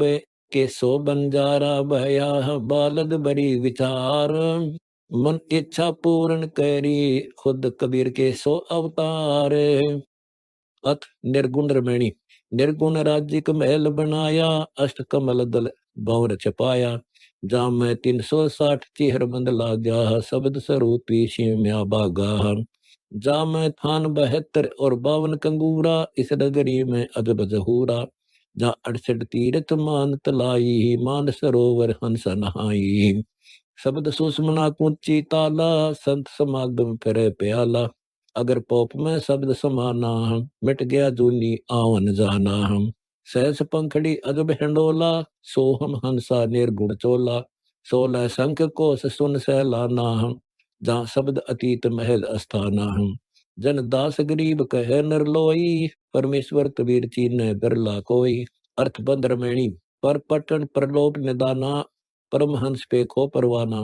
के सो बंजारा भया, बालद बरी विचार। मन इच्छा पूर्ण करी, खुद कबीर के सो अवतार। अथ निर्गुण रमणी निर्गुण राज्य महल बनाया, अष्ट कमल दल भंवर छपाया। जा मैं 360 चेहर बंद लाग्या, शब्द स्वरूपी शिम्या बागा। जा मैं थान 72 और 52 कंगूरा, इस नगरी में अजब जहूरा। जा 68 तीर्थ मान तलाई, मान सरोवर हंस नहाई। शब्द सुषमना कुंची ताला, संत समागम करे प्याला। अगर पोप में शब्द समाना, मिट गया जूनी आवन जाना। सहस पंखड़ी अजब हिंडोला, सोहम हंसा निर्गुण चोला। 16 शंख कोश सुन सहलाना, जहाँ शब्द अतीत महल अस्थाना। जन दास गरीब कहे नरलोई, परमेश्वर कबीर चीन बिरला कोई। अर्थ बंद रमणी पर पटन परलोक निदाना, परमहंस पे खो परवाना।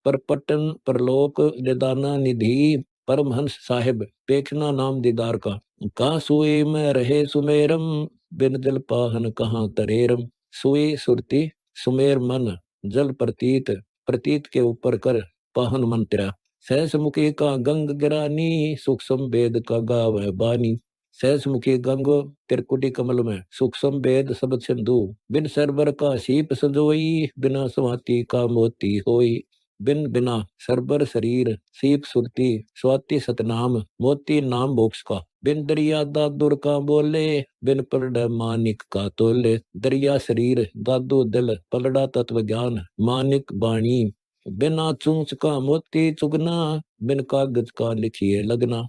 पर पटन परलोक निदाना निधि, परमहंस साहिब पेखना नाम दीदार का। कहाँ सुए में रहे सुमेरम, बिन जल पाहन कहाँ तरेरम। सुई सुरती, सुमेर मन, जल प्रतीत, प्रतीत के ऊपर कर, पाहन मन तेरा। सहस मुखी का गंग गिरानी, सूक्ष्म वेद का गाव है बानी। सहस मुखी गंग त्रिकुटी कमल में, सूक्ष्म वेद सब सिंधु। बिन सरबर का शीप सजोई, बिना समाति का मोती होई। बिन बिना सरबर शरीर सीप सुरती स्वाति सतनाम मोती नाम मोक्ष का। बिन दरिया दादुर का बोले बिन पलड़ मानिक का तोले। दरिया शरीर दादू दिल पलड़ा तत्व ज्ञान मानिक बाणी। बिना चूंच का मोती चुगना बिन कागज का लिखिए लगना।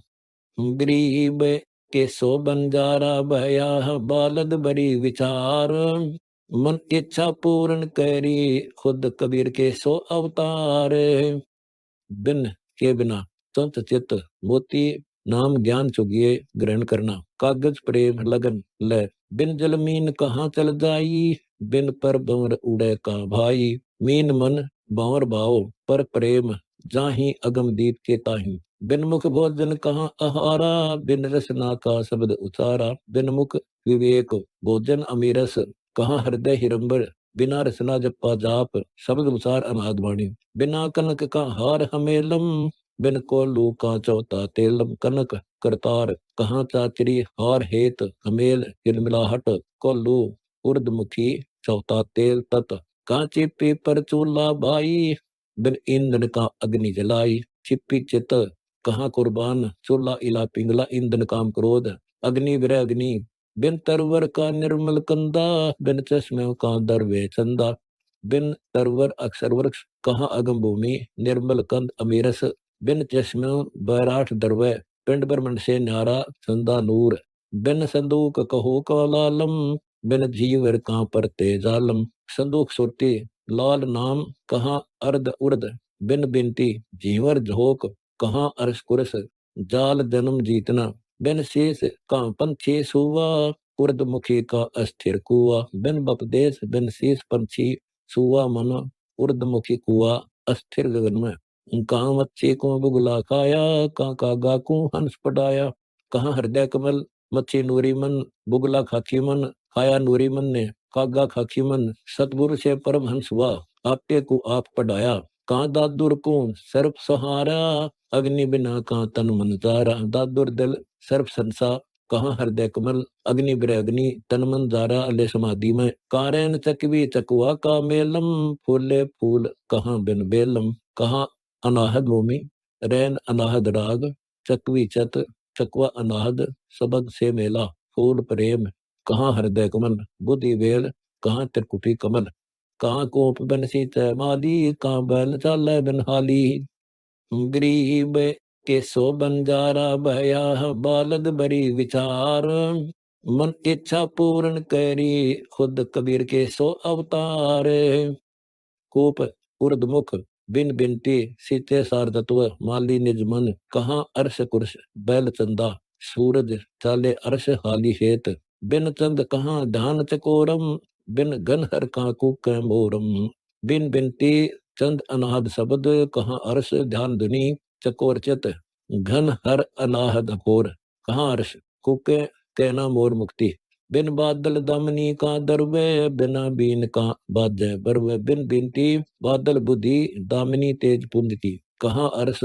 गरीब के सो बंजारा भया बालद बड़ी विचार। मन इच्छा पूर्ण करी खुद कबीर के सो अवतार। बिन के बिना संत चित्त मोती नाम ज्ञान चुगिए ग्रहण करना। कागज प्रेम लगन ले बिन जल मीन कहाँ चल जाई। बिन पर बंवर उड़े का भाई। मीन मन बावर भाव पर प्रेम जाही अगम दीप के ताही। बिन मुख भोजन कहाँ आहारा बिन रसना का शब्द उचारा। बिन मुख विवेक भोजन अमीरस कहाँ हृदय हिरंबर। बिना रसना जपा जाप शब्द उचार अनाद वाणी। बिना कनक का हार हमेलम बिन कोलू का चौथा तेलम। कनक करतार कहाँ चाचरी हार हेत हमेल हिरमिलाहट। कोलू उर्दमुखी चौथा तेल तत। कांची पीपर चूल्हा भाई बिन ईंधन का अग्नि जलाई। छिपी चित कहाँ कुर्बान चूल्हा इला पिंगला। ईंधन काम क्रोध अग्नि विरह अग्नि। बिन तरवर का निर्मल कंदा बिन चश्मे का दरवे चंदा। बिन तरवर अक्षर वृक्ष कहाँ अगम भूमि निर्मल कंद अमीरस। बिन चश्मे बैराठ दरवे पिंड ब्रह्मंड से न्यारा चंदा नूर। बिन संदूक कहो कलालम बिन जीवर का परते जालम। संदूक सुरती लाल नाम कहाँ अर्ध उर्द। बिन बिनती जीवर झोंक कहाँ अर्श कुरस। जाल जन्म जीतना बिन शेष का पंछी सुवा। उर्द मुखी का अस्थिर कुआ। बिन बपदेश बिन शेष पंछी सुवा मन। उर्द मुखी कुआ अस्थिर गगन में। कहाँ मच्छी को बुगला खाया कहाँ कागा को हंस पटाया। कहाँ हृदय कमल मच्छी नूरी मन बुगला खाकी मन। खाया नूरी मन ने कागा खाकी मन। सतगुरु से परम हंस हुआ आपे को आप पढ़ाया। कहाँ दादुर को सर्प सहारा अग्नि बिना कहाँ तन मन जारा। दादुर दिल सर्प संसा कहाँ हृदय कमल। अग्नि बिर अग्नि तन मन जारा अले समाधि में। कारेन चकवी चकुआ का मेलम फूले फूल कहाँ बिन बेलम। कहाँ अनाहद भूमि रैन अनाहद राग। चकवी चत चकुआ अनाहद सबग से मेला। फूल प्रेम कहाँ हृदय कमल। बुद्धि वेल कहाँ त्रिकुटी कमल। कहाँ कोप बनसी तैमाली कहाँ बैल चाल बिन हाली। गरीब के सो बंजारा भया बालद बड़ी विचार। मन इच्छा पूर्ण करी खुद कबीर के सो अवतार। कूप उर्दमुख बिन बिनती सीते सार तत्व माली निज मन। कहाँ अर्श कुर्श बैल चंदा सूरज चाले अर्श हाली हेत। बिन चंद कहाँ ध्यान चकोरम बिन गन हर काकू कै मोरम। बिन बिनती चंद अनाहद शब्द कहाँ अर्श ध्यान धुनी चकोर चित। घन हर अनाहद होर कहाँ अर्श कुके कहना मोर मुक्ति। बिन बादल दमनी का दरवे बिना बीन का बाजय बरवे। बिन बिनती बादल बुद्धि दामिनी तेज पुंज की। कहाँ अर्श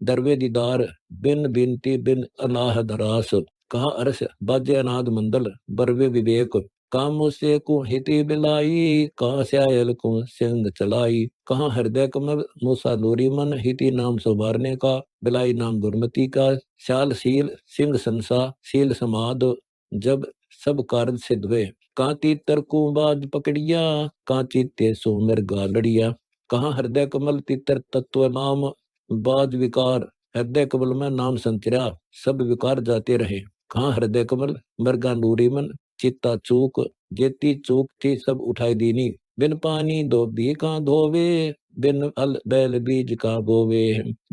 दरवे दीदार बिन बिनती बिन अनाहद रास। कहाँ अर्श बाजे अनाद मंडल बरवे विवेक। काम से को हिति बिलाई कहाँ स्यायल को सिंध चलाई। कहाँ हृदय कमल मूसा नूरी मन। हिति नाम सुभारने का बिलाई नाम गुरमती का। श्याल शील सिंह संसा शील समाद जब सब कार्य सिद्ध हुए। कांति तरकू बाज पकड़िया कांची ते सो मिर्गा लड़िया। कहाँ हृदय कमल तितर तत्व नाम बाज विकार। हृदय कमल में नाम संचरा सब विकार जाते रहे। कहाँ हृदय कमल मृगा नूरी मन चित्ता चूक जेती चूक थी सब उठाई दीनी। बिन पानी धोबी का धोवे बिन अल बैल बीज का बोवे।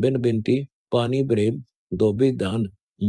बिन बिनती पानी प्रेम धोबी दान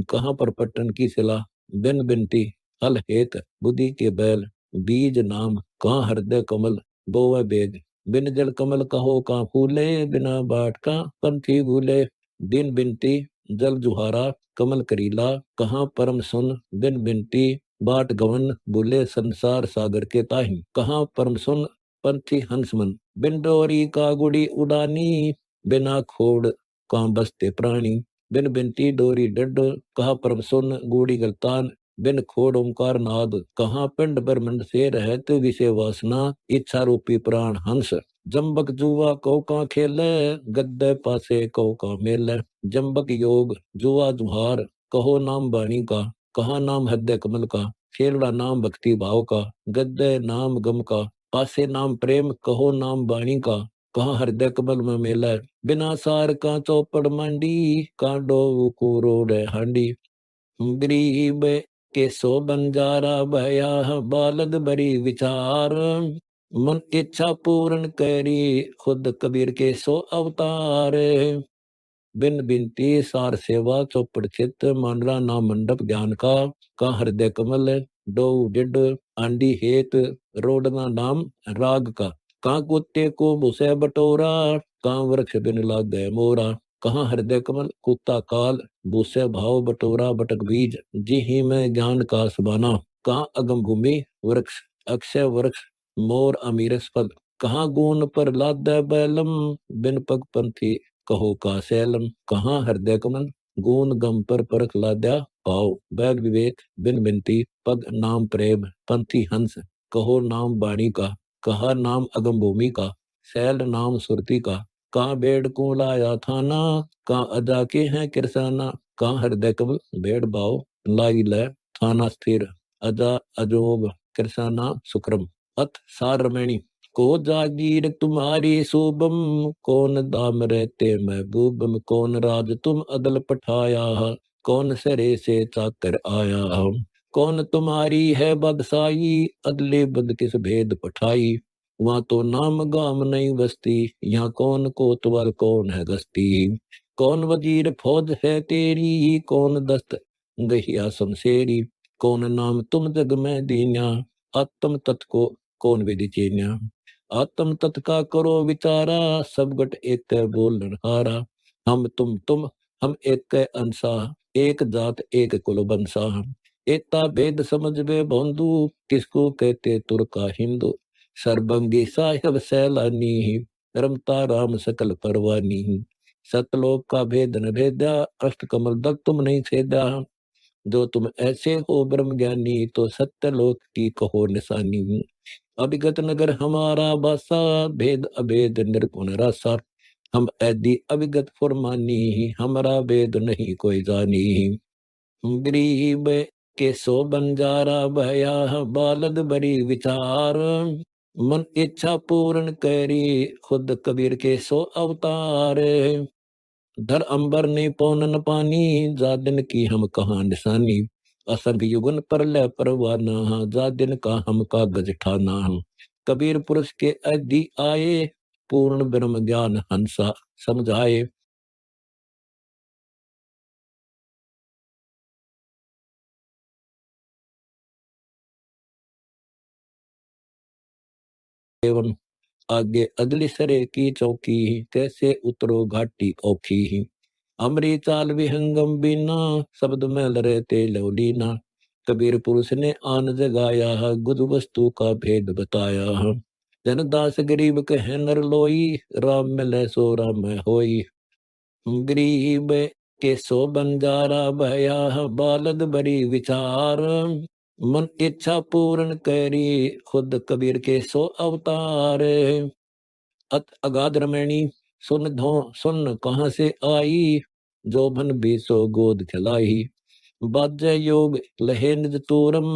कहाँ पर पट्टन की सिला। बिन बिनती हल हेत बुद्धि के बैल बीज नाम कहाँ हृदय कमल बोवे बेग। बिन जल कमल कहो का फूले बिना बाट का पंथी भूले। दिन बिनती जल जुहारा कमल करीला कहाँ परम सुन। बिन बिनती बाट गवन बुले संसार सागर के ताही। कहाँ परम सुन पंथी हंस मन। बिन डोरी का गुड़ी उड़ानी बिना खोड़ का बसते प्राणी। बिन बिनती डोरी डड कहाँ परम सुन गुड़ी गलतान। बिन खोड़ ओंकार नाद कहाँ पिंड ब्रह्मंड से रहत विषय वासना। इच्छा रूपी प्राण हंस जम्बक जुआ को का खेले, गद्दे पासे को का मेले। जम्बक योग जुआ जुहार, कहो नाम बाणी का, कहा नाम हृदय कमल का। खेलड़ा नाम भक्ति भाव का, गद्दे नाम गम का। पासे नाम प्रेम, कहो नाम बाणी का, कहा हृदय कमल में मेला। बिना सार का चौपड़ मांडी, कांडो को रोड हांडी। गरीब के सो बंजारा भया, बालद बरी विचार। मन इच्छा पूर्ण करी, खुद कबीर के सो अवतार। बिन बिनती सार सेवा चौपड़ चित, मांडरा नाम मंडप ज्ञान का हृदय कमल। डो डिड आंडी हेत, रोडना नाम राग का कुत्ते को भूसे बटोरा, का वृक्ष बिन लाग गए मोरा। कहाँ हृदय कमल कुत्ता काल, भूसे भाव बटोरा बटक बीज। जी ही में ज्ञान का सुबाना, कहाँ अगम भूमि वृक्ष, अक्षय वृक्ष मोर अमीरस पद। कहाँ गुण पर लाद बैलम, बिन पग पंथी कहो का सैलम। कहाँ हृदय कमल गुण गम पर परख लाद्या पाओ। बैग विवेक बिन बिनती, पग नाम प्रेम पंथी हंस। कहो नाम बाणी का, कहा नाम अगम भूमि का। सैल नाम सुरती का, कहाँ बेड़ को लाया थाना। कहाँ अदा के हैं किरसाना, कहाँ हृदय कमल बेड़ बाओ लाई ले थाना स्थिर। अदा अजोब किरसाना सुक्रम। अथ सार रमणी को जागीर तुम्हारी शुभम, कौन दाम रहते महबूबम। कौन राज तुम अदल पठाया, कौन सरे से चाकर आया। कौन तुम्हारी है बदसाई, अदले बद किस भेद पठाई। वहां तो नाम गाम नहीं बसती, यहाँ कौन कोतवाल कौन है गस्ती। कौन वजीर फौज है तेरी, कौन दस्त गहिया शमशेरी। कौन नाम तुम जग में दीन्या, आत्म तत् को कौन विधि चीन्या। आत्म तत् का करो विचारा, सब गट एक बोलन हारा। हम तुम हम एक अंसा, एक जात एक कुल बंसा। एकता भेद समझ वे बंधु, किसको कहते तुर्का हिंदू। सर्वंगी साहिब सैलानी, रमता राम सकल परवानी। सतलोक का भेद न भेदा, अष्ट कमल तक तुम नहीं छेदा। जो तुम ऐसे हो ब्रह्म ज्ञानी, तो सत्य लोक की कहो निशानी। अभिगत नगर हमारा बासा, भेद अभेद निर्गुण रासा। हम ऐदी अभिगत फुरमानी, हमारा भेद नहीं कोई जानी। गरीब के सो बंजारा भया, बालद बड़ी विचार। मन इच्छा पूर्ण करी, खुद कबीर के सो अवतार। धर अंबर ने पौन न पानी, जा दिन की हम कहाँ निशानी। असंग युगन पर ले परवाना, जा दिन का हम कागज ठाना। कबीर पुरुष के अधि आए, पूर्ण ब्रह्म ज्ञान हंसा समझाए। एवं आगे अगली सरे की चौकी, कैसे उतरो घाटी औखी। अमरी चाल विहंगम बीना, शब्द में लरे ते लवलीना। कबीर पुरुष ने आन जगाया, गुद वस्तु का भेद बताया। जनदास गरीब कहे नर लोई, राम मिले सो राम होई। गरीब के सो बंजारा भया, बालद बड़ी विचार। मन इच्छा पूर्ण करी, खुद कबीर के सो अवतार। अत अगाध रमणी सुन धो सुन कहाँ से आई, जो भन बीसो गोद खिलाई। बाजय योग लहे निज तूरम,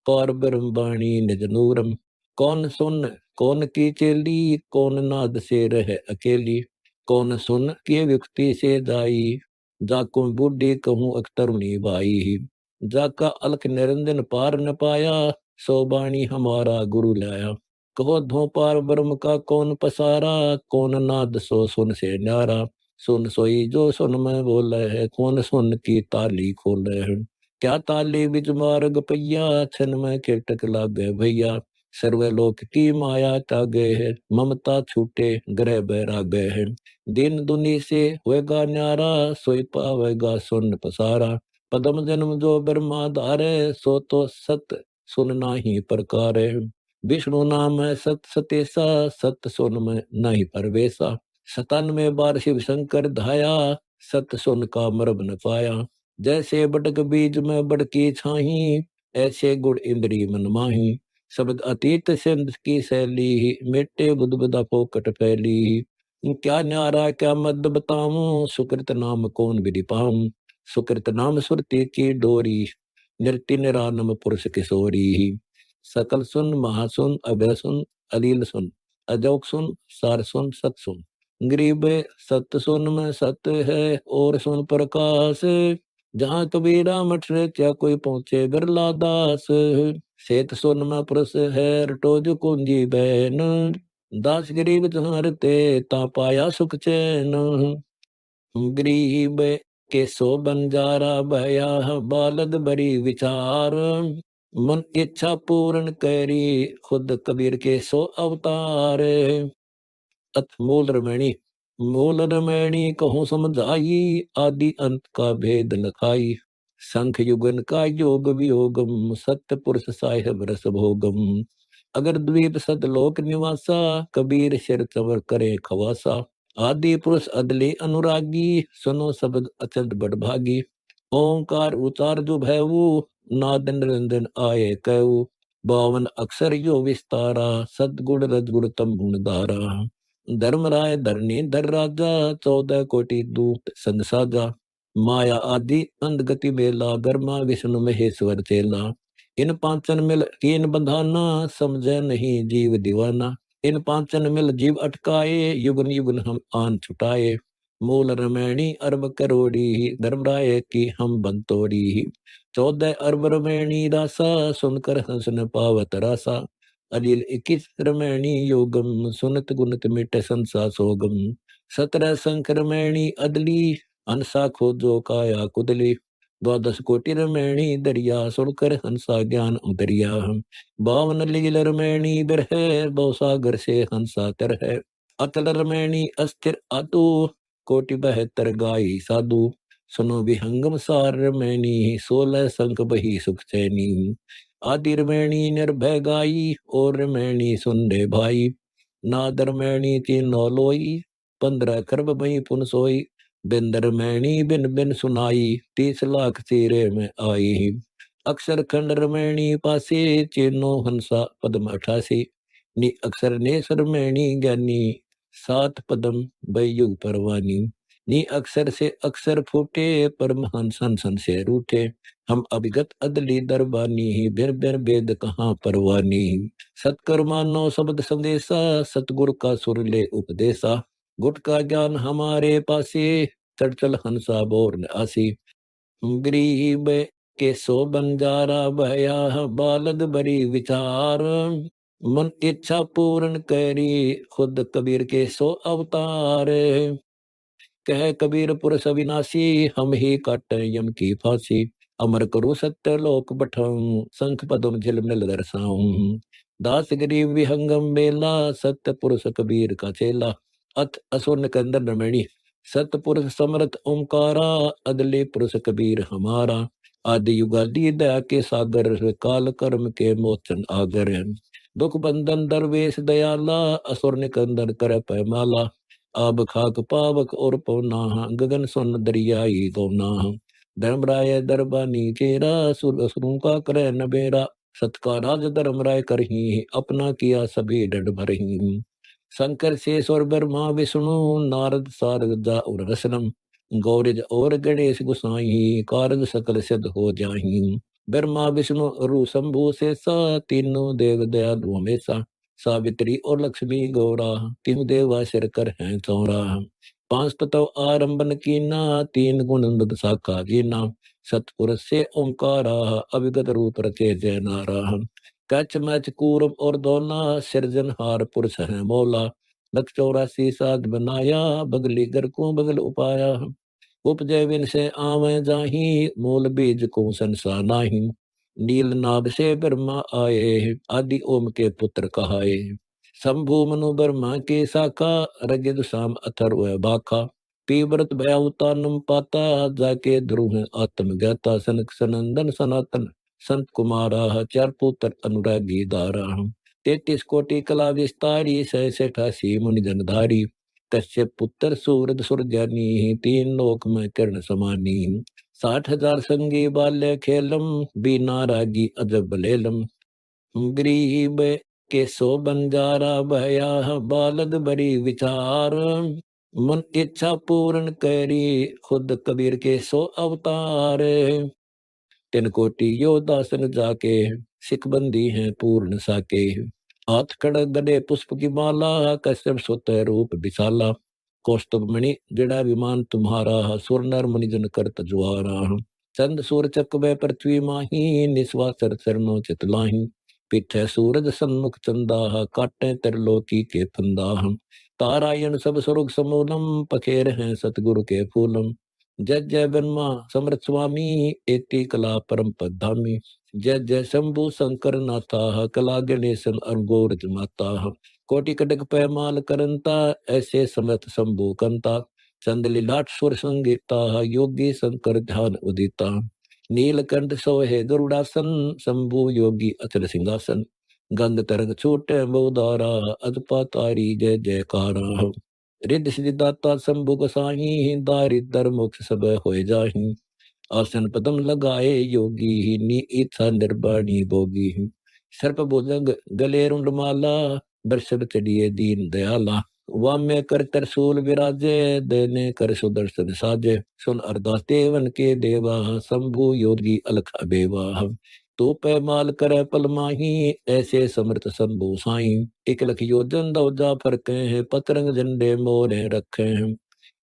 पार ब्रह्म बाणी निज नूरम। कौन सुन कौन की चेली, कौन नाद से रह अकेली। कौन सुन के व्यक्ति से दाई, जाको बूढ़ी कहूँ अख्तरुणी बाई। जाका अलख निरंजन पार न पाया, सो बाणी हमारा गुरु लाया। कहो धो पार ब्रह्म का कौन पसारा, कौन नाद सो सुन से न्यारा। सुन सोई जो सुन में बोले है, कौन सुन की ताली खोले है। क्या ताली बिच मार्ग पैया, छन में केटक लागे भैया। सर्वलोक की माया तागे है, ममता छूटे ग्रह बैरागे है। दिन दुनी से होएगा न्यारा, सोई पावेगा सुन पसारा। पदम जन्म जो ब्रह्मा धारे, सो तो सत सुनना ही प्रकार है। विष्णु नाम है सत सतेसा, सत सुन में नहीं परवेसा। 97 बार शिव शंकर धाया, सत सुन का मरब न पाया। जैसे बटक बीज में बड़की छाही, ऐसे गुड़ इंद्री मन माही। शब्द अतीत सिंध की शैली, मिट्टे बुदबुदा फोकट फैली। क्या न्यारा क्या मद बताऊं, सुकृत नाम कौन विधि पाऊं। सुकृत नाम सुरती की डोरी, नृत्य निरानम पुरुष किशोरी। सकल सुन महासुन अभय सुन, अलील सुन अजोक सुन, सार सुन सत सुन। गरीब सत सुन में सत है, और सुन प्रकाश। जहाँ कबीरा मठ क्या कोई पहुंचे बिरला दास। सेत सुन में पुरुष है, रटो जो कुंजी बैन। दास गरीब तुम्हारते, ता पाया सुख चैन। गरीब के सो बंजारा भया, बालद बरी विचार। मन इच्छा पूर्ण करी, खुद कबीर के सो अवतार। अथ मूल रमणी, मूल रमणी कहूँ समझाई, आदि अंत का भेद लखाई। संख युगन का योग वियोगम, सत्य पुरुष साहेब रस भोगम। अगर द्वीप सतलोक निवासा, कबीर सिर चवर करे खवासा। आदि पुरुष अदले अनुरागी, सुनो शब्द अचंत बड़भागी। ओंकार उचार जो भैऊ, नाद निरंजन आए कहू। 52 अक्षर यो विस्तारा, सदगुण रजगुण तम गुण धारा। धर्मराय धरनी धर राजा, 14 कोटि दूत संग साजा। माया आदि अंधगति मेला, गर्मा विष्णु महेश्वर चेला। इन पांचन मिल कीन बंधाना, समझे नहीं जीव दीवाना। इन पांचन मिल जीव अटकाए, युगन युगन हम आन छुटाए। मूल रमैणी अरब करोड़ी, धर्मराय की हम बंतोड़ी। 14 अरब रमैणी दासा, सुनकर हंस न पावत रासा। अलील 21 रमैणी योगम, सुनत गुनत मिट संसा सोगम। 17 शंख रमैणी अदली, हंसा खोजो काया कुदली। 12 कोटि रमैणी दरिया, सुनकर हंसा ज्ञान उदरिया। 52 लील रमैणी बिरह, भव सागर से हंसा तर है। अतल रमैणी अस्थिर आतु, कोटि 72 गाई साधु। सुनो विहंगम सार रमैणी, 16 शंख बही सुख चैनी। आदि रमैणी निर्भय गाई, और रमैणी सुन रे भाई। नाद रमैणी तीनों लोई, 15 करब बही पुन सोई। बिंद रमैणी बिन बिन सुनाई, 30 लाख चीरे में आई। अक्षर खंड रमैणी पासे, चीनो हंसा पद्म 88। नि अक्षर ने रमैणी ज्ञानी, 7 पद्म बयुग परवानी। नी अक्षर से अक्षर फूटे, परमहंस हंसन से रूठे। हम अभिगत अदली दरबानी, बिर बिर वेद कहाँ परवानी। सतकर मानो शब्द संदेशा, सतगुरु का सुर ले उपदेशा। गुट का ज्ञान हमारे पासे, चढ़चल हंसा बोर न आसी। गरीब के सो बंजारा भया, बालद बरी विचार। मन इच्छा पूर्ण करी, खुद कबीर के सो अवतार। कह कबीर पुरुष अविनाशी, हम ही काट यम की फांसी। अमर करो सत्य लोक बठाऊं, शंख पदम झिलमिल दर्शाऊं। दास गरीब विहंगम मेला, सत्य पुरुष कबीर का चेला। अथ असुर निकंदन रमणी, सत्य पुरुष समर्थ ओंकारा। अदले पुरुष कबीर हमारा। आदि युगादि दया के सागर, काल कर्म के मोचन आगर। दुख बंधन दरवेश दयाला, असुर निकंदन कर पैमाला। अब खाक पावक और पौना, गगन सुन दरियाई गौना। धर्मराय दरबानी केरा, सुरसुरों का करे नबेरा। सत्का राज धर्मराय करही, अपना किया सभी डड भरही। शंकर शेष और ब्रह्मा विष्णु, नारद सारद जा और रसनम। गौरज और गणेश गुसाई, कारज सकल सिद्ध हो जाही। ब्रह्मा विष्णु रु शंभु शेषा, तीनों देव दयालु हमेशा। सावित्री और लक्ष्मी गौरा, तीन देवा सिर कर हैं चौरा। 5 तत्व आरंभन कीना, 3 गुण बद साखा जीना। सतपुरुष से ओंकारा, अविगत रूप रचे जय नारा। कच मच कूरम और दोना, सृजनहार पुरुष है मौला। 184 साध बनाया, बगली घर को बगल उपाया। उपजय विन से आवे जाही, मूल बीज को संसा नाही। नील नाभ से ब्रह्मा आए, आदि ओम के पुत्र कहाए। शंभु मनु ब्रह्मा के शाखा, रगिद शाम अथर्व बाखा। पीव्रत भयावतानम पाता, जाके ध्रुव आत्म ज्ञाता। सनक सनंदन सनातन संत कुमारा, 4 पुत्र अनुरागी दारा। 33 कोटि कला विस्तारी, 688 मुनि जनधारी। तस्य पुत्र सूरद सुरजानी, 3 लोक में किरण समानी। 60,000 संगी बाल्य खेलम, बीना रागी अजब लेलम। गरीब के सो बंजारा भया, बालद बड़ी विचार। मन इच्छा पूर्ण करी, खुद कबीर के सो अवतार। तिन कोटि योदासन जाके, सिखबंदी है पूर्ण साके। हाथ खड़ग गदे पुष्प की माला, कश्यप सुत रूप विशाला। कौस्तुभ मणि जड़ा विमान तुम्हारा, सुर नर मुनि जन करत जुआरा। चंद सूर चक व पृथ्वी माही, निस्वासर चरणों चितलाही। पीछे सूरज सन्मुख चंदा, काटे त्रिलोकी के फंदा। तारायण सब स्वरूप समूलम, पखेर हैं सतगुरु के फूलम। जय जय ब्रह्मा समर्थ स्वामी, एति कला परम पधामी। जय जय शंभु शंकर नाथा, कला गणेशन अरगोर माता। कोटि कटक पैमाल करंता, ऐसे समर्थ शंभु कंता। चंद लीलाट सुर संगीता, योगी शंकर ध्यान उदिता। नीलकंठ सोहे गरुड़ासन, शंभु योगी अचल सिंहासन। गंग तरंग छूटे बहुदारा, अजपा तारी जय जयकारा। रिद्ध सिद्धि दाता शंभु गोसाई, दारिद्र मोक्ष सब होए जाहि। आसन पदम लगाए योगी, नी इच्छा निर्वाणी भोगी। सर्प भुजंग गले रुंड माला, बरसत चढ़िए दीन दयाला। वाम्य कर तरसूल विराजे, देने कर सुदर्शन साजे। सुन अरदास देवन के देवा, शंभु योगी अलख अबेवा। तो पैमाल करे पल माही, ऐसे समर्थ शंभु साई। एक लख योजन दौजा फरके हैं, पतरंग झंडे मोरे रखे हैं।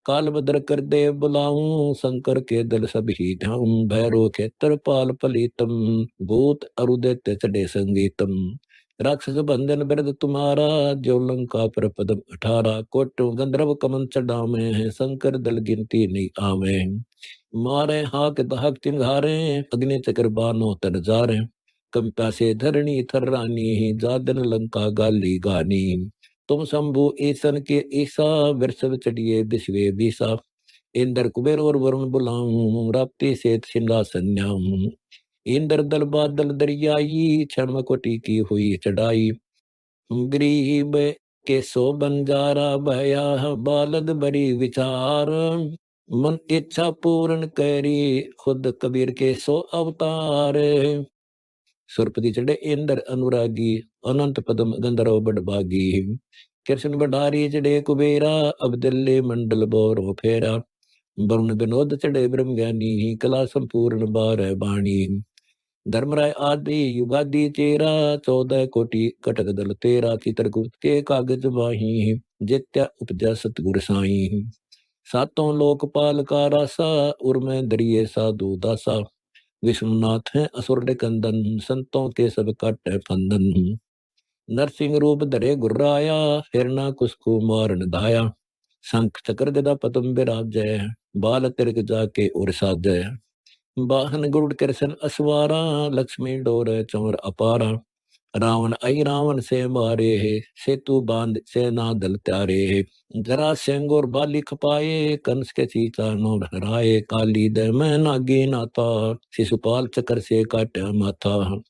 काल भद्र कर देव बुलाऊं, शंकर के दल सब ही ध्याऊं। भैरो खेतर पाल पलीतम, भूत अरुदैत्य चढ़े संगीतम। राक्षस बंधन बिरद तुम्हारा, जो लंका पर पदम 18। कोटो गंधर्व कमन चढ़ावे हैं, शंकर दल गिनती नहीं आवे। मारे हाक दहक चिंगारे, अग्नि चक्र बानो तर जारे। कंप्या से धरणी थर्रानी, जादन लंका गाली गानी। तुम शंभु ईसन के ईसा, वृषभ चढ़िए विश्वे बीसा। इंद्र कुबेर और वरुण बुलाऊं, राप्ती से सिंहासन न्याऊं। इंद्र दल बादल दरियाई, क्षण कोटि की हुई चढ़ाई। गरीब के सो बंजारा भया, बालद बड़ी विचार। मन इच्छा पूर्ण करी, खुद कबीर के सो अवतार। सुरपति चढ़े इंद्र अनुरागी, अनंत पदम गंधर्व बड़भागी। कृष्ण भंडारी चढ़े कुबेरा, अब दिल्ली मंडल बोरो फेरा। वरुण विनोद चढ़े ब्रह्म ज्ञानी, कला संपूर्ण बारह बाणी। धर्मराय आदि युगादि चेरा, 14 कोटि कटक दल तेरा। चित्रगुप्त के कागज माही, जित्या उपजा सतगुर साई। सातों लोकपाल का रासा, उर्मे दरिये साधु दासा। विष्णुनाथ है असुर कंदन, संतों के सब काटे फंदन। नरसिंह रूप धरे गुर्राया, हिरना कुसको मारन धाया। शंख चक्र गदा पतम विराजय, बाल तिरक जाके उर साजय। वाहन गुरुड़ कृष्ण असवारा, लक्ष्मी डोर चौर अपारा। रावण आई रावण से मारे है, सेतु बांध सेना दल त्यारे है। जरा सिंह और बाली खपाए, कंस के चीता नोर हराए। काली दय में नागी नाथा, शिशुपाल चक्र से काटा माथा।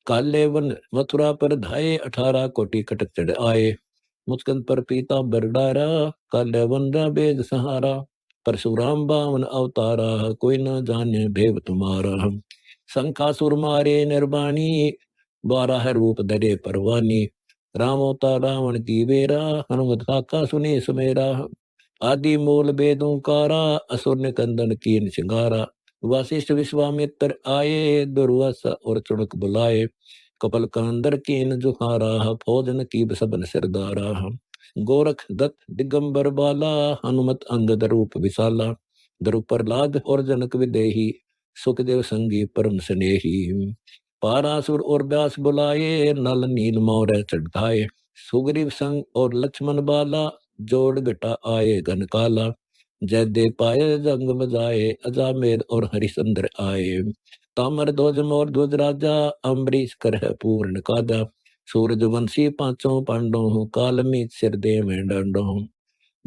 काले वन मथुरा पर धाये, 18 कोटि कटक चढ़ आए। मुस्कंद पर पीता बरडारा, काले वन बेद सहारा। परशुराम बावन अवतारा, कोई न जाने भेव तुम्हारा। शंखासुर मारे निर्वाणी, 12 रूप धरे परवानी। राम अवतार रावण की बेरा, हनुमत काका सुने सुमेरा। आदि मूल वेदों कारा, असुर निकंदन कीन सिंगारा। वशिष्ठ विश्वामित्र आए, दुर्वासा और चुनक बुलाए। कपल कांदर कीन जुहारा, फौजन की सबन सिरदारा। गोरख दत्त दिगंबर बाला, हनुमत अंगद रूप विशाला। ध्रुव प्रहलाद और जनक विदेही, सुखदेव संगी परम स्नेही। पारासुर और व्यास बुलाए, नल नील मौर्य चढ़ाए। सुग्रीव संग और लक्ष्मण बाला, जोड़ घटा आए घन काला। जयदेव पाए जंग बजाए, अजामेर और हरिश्चंद्र आए। तामर ध्वज मोर ध्वज राजा, अम्बरीश कर पूर्ण काजा। सूरज वंशी पांचों पांडव, काल में सिर दे में डांडो।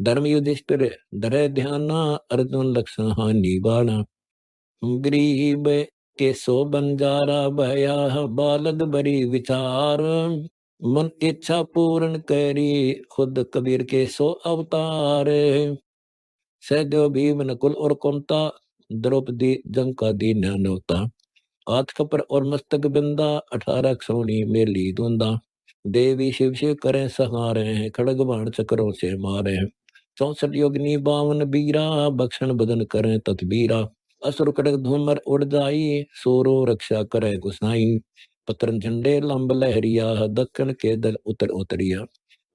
धर्म युधिष्ठिर धरे ध्याना, अर्जुन लक्षण हानि बाणा। गरीब के सो बंजारा भया, बालद बड़ी विचार। मन इच्छा पूर्ण करी, खुद कबीर के सो अवतार। सहदेव भीम नकुल और कुंता, द्रौपदी जंका दीन न्योता। हाथ कपर और मस्तक बिंदा, 18 सोनी मेली धुंदा। देवी शिव शिव करें सहारे हैं, खड़ग बाण चक्रों से मारे हैं। 64 योगिनी 52 बीरा, बख्शन बदन करें ततबीरा। असुर कड़क धूमर उड़ जाई, सोरो रक्षा करे गुसाई। पतरन झंडे लंब लहरिया, दक्कन के दल उतर उतरिया।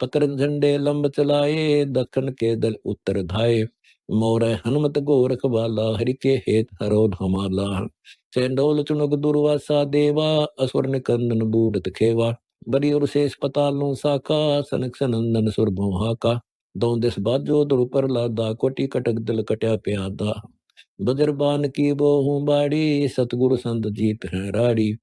पतरन झंडे लंब चलाए, दक्कन के दल उत्तर धाये। मोर हनुमत गोरख बाला, हरि के हेत हरो धमाला। चंडोल चुनक दुर्वासा देवा, असुर निकंदन बूढ़त खेवा। बरी और शेष पतालों साका, सनक सनंदन सुर हाका। दो दिस बाजो द्रुपर लादा, कोटि कटक दिल कट्या प्यादा। बजरबान की बोहू बाड़ी, सतगुरु संत जीत है राड़ी।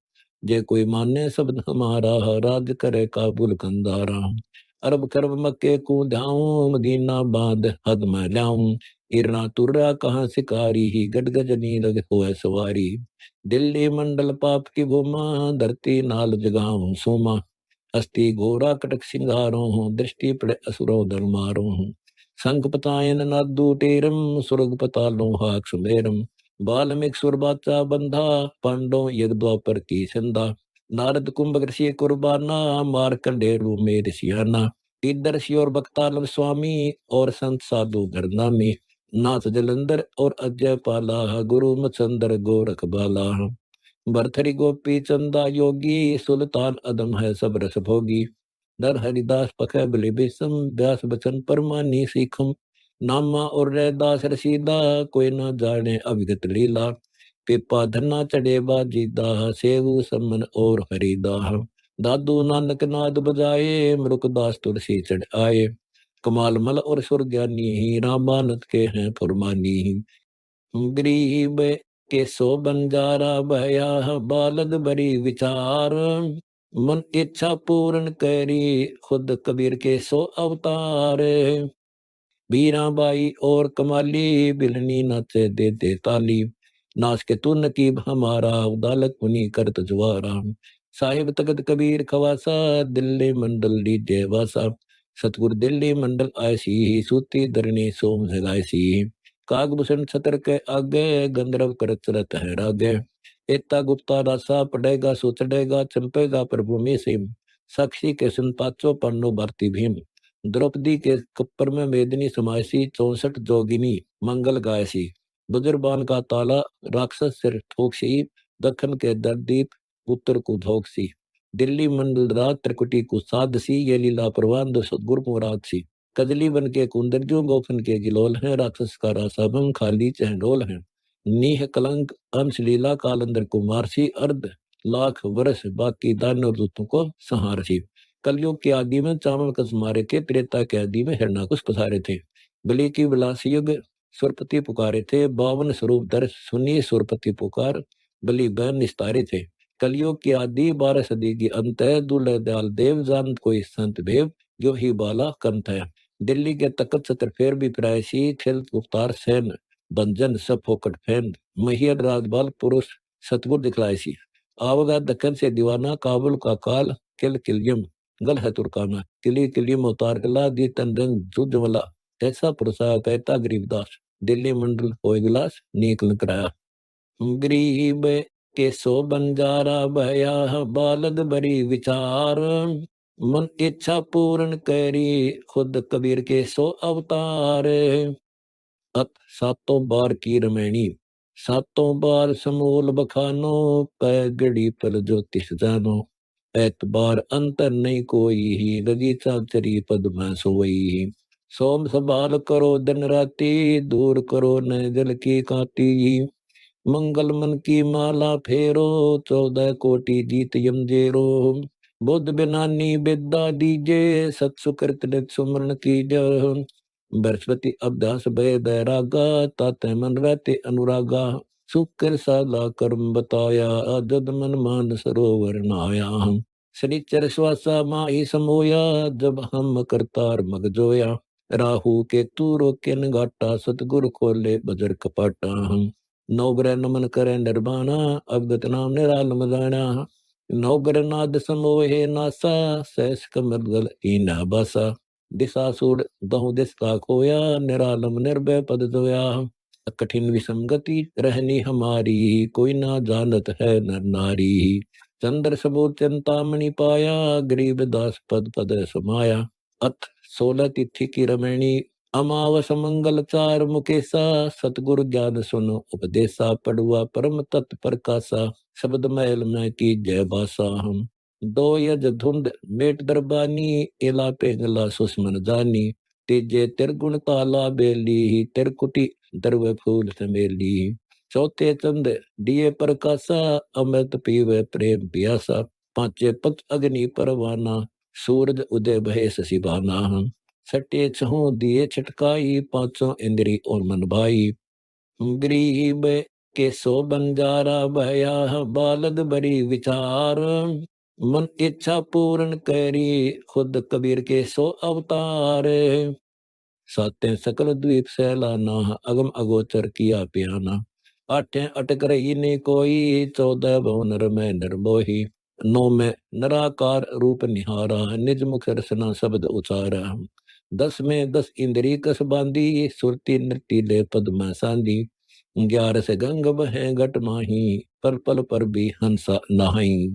जे कोई माने शब्द हमारा, राज करे काबुल कंदारा। अरब करब मक्के को ध्याऊं, मदीना बांध हद में ल्याऊं। इरना तुर्रा कहाँ शिकारी, ही गदगज नीलग होए सवारी। दिल्ली मंडल पाप की भूमा, धरती नाल जगाऊं सोमा। अस्थि घोरा कटक सिंगारों हूँ, दृष्टि पड़े असुरों दल मारो हूँ। शंख पतायन नादू टेरम, सुरग पतालों हाक सुमेरम। बाल्मिक सुर बाचा बंधा, पांडव यज्ञ द्वापर की संधा। नारद कुंभ ऋषि कुर्बाना, मारकंडेय में ऋषियाना। तीर्थदर्शी और बख्तालम स्वामी, और संत साधु घरनामी। नाथ जलंधर और अजय पाला, गुरु मचंदर गोरख बाला। भरथरी गोपी चंदा योगी, सुल्तान अदम है सब रस भोगी। नर हरिदास पखे बलि बिसम, व्यास बचन परमानी सीखम। नामा और रैदास रसीदा, कोई न जाने अविगत लीला। पिपा धन्ना चढ़े बाजीदा, सेवु समन और हरिदा। दादू नानक नाद बजाए, मृकदास तुलसी चढ़ आए। कमाल मल और सुर ज्ञानी, रामानंद के हैं फुरमानी। गरीब के सो बंजारा भया, बालद बड़ी विचार। मन इच्छा पूर्ण करी, खुद कबीर के सो अवतार। बीराबाई और कमाली, बिलनी नाचे दे दे ताली। नाच के तू नकीब हमारा, उदालत मुनि करत जुआरा। साहिब तगत कबीर खवासा, दिल्ली मंडल लीजे वासा। सतगुरु दिल्ली मंडल ऐसी, सूती धरनी सोम जगायसी। कागभूषण छतर के आगे, गंधर्व करत चरत है रागे। एता गुप्ता रासा पड़ेगा सो चढ़ेगा, चंपेगा प्रभु में सिम। साक्षी के सुन पाचो पन्नो भारती भीम। द्रौपदी के कप्पर में मेदिनी समायसी, 64 जोगिनी मंगल गायसी। बुजुर्बान का ताला, राक्षस सिर ठोकसी। दखन के दरदीप, उत्तर को धोकसी। दिल्ली मंडल रात त्रिकुटी को साधसी, ये लीला प्रवान सदगुरु मुराद सी। कजली बन के कुंदरजू, गोफन के गिलोल हैं। राक्षस का रासाभम, खाली चहडोल हैं। नीह कलंक अंश लीला, कालंदर कुमारसी। अर्ध लाख वर्ष बाकी दानव दूतों को संहारसी। कलयुग के आदि में चावल कस मारे के, त्रेता के आदि में हिरणाकुश पसारे थे। बलि की विलास युग, सुरपति पुकारे थे। 52 स्वरूप दर्श सुनिए, सुरपति पुकार, बलि बहन निस्तारे थे। कलयुग की आदि 12 सदी की अंत है। दूल्हे दयाल देव, जान कोई संत भेव, जो ही बाला कंत है। दिल्ली के तकत सतर फेर भी प्रायसी, खेल उतार सैन बंजन सब फोकट फैन। महियर राजबाल पुरुष, सतगुर दिखलायसी। आवगा दक्कन से दीवाना, काबुल का काल किल किलियम। गल है तुर्काना, किली किलियम उतार गला, दी तन रंग जुद वाला। ऐसा पुरसा कहता गरीबदास, दिल्ली मंडल होए गिलास नीक कराया। गरीब के सो बंजारा भया, बालद बड़ी विचार। मन इच्छा पूर्ण करी, खुद कबीर के सो अवतार। अत सातों बार की रमैनी, सातों बार समूल बखानो। कै गड़ी पर ज्योतिष जानो, ऐतबार अंतर नहीं कोई ही, लगी चाचरी पद में सोई। सोम संभाल करो दिन राति, दूर करो न जल की काती। मंगल मन की माला फेरो, 14 कोटि जीत यमजेरो। बुद्ध बिनानी विद्या दीजे, सत सुकृत नित सुमरण कीजो। बृहस्पति अभ्यास भय बैरागा, ताते मन रहते अनुरागा। शुक्र साला कर्म बताया, जद मन मान सरोवर नहाया। शनिचर श्वासा माही समोया, जब हम करतार मग जोया। राहु के तू रोके घाटा, सतगुरु खोले बजर कपाटा। नौग्रह नमन करे निर्वाणा, अवगत नाम निरालम जाना। नौग्रह नाद समोहे नासा, सहस कमर गल ईना बासा। दिशा सूर दहु दिस का खोया, निरालम निर्भय पद जोया। कठिन विसंगति रहनी हमारी, कोई ना जानत है नर नारी। चंद्र सबो चिंतामणि पाया, गरीब दास पद पद समाया। अथ 16 तिथि की रमणी, अमावस मंगल चार मुकेशा। सतगुरु ज्ञान सुनो उपदेशा, पढ़ुआ परम तत् प्रकाशा। शब्द महल में की जय बासा हम, दो यज धुंध मेट दरबानी। एला पेंगला सुषमन जानी, तीजे तिरगुण ताला बेली। तिरकुटी दरवे फूल समेली। चौथे चंद दिए प्रकाशा, अमृत पीवे प्रेम पियासा। पांचे पच अग्नि परवाना, सूरज उदय भय शशिबाना। छठे छहों दिए छटकाई, पांचों इंद्री और मन भाई। गरीब के सो बंजारा भया, बालद बड़ी विचार। मन इच्छा पूर्ण करी, खुद कबीर के सो अवतार। सातें सकल द्वीप सैलाना, अगम अगोचर किया पियाना। आठें अटक रही ने कोई, 14 भवन रमै निर्मोही। नौ में निराकार रूप निहारा, निज मुख रसना शब्द उचारा। 10 में 10 इंद्री कस बांधी, सुरती नृत्य ले पद में सांधी। 11 से गंग बहे घट माही, पल पल पर भी हंसा नहाई।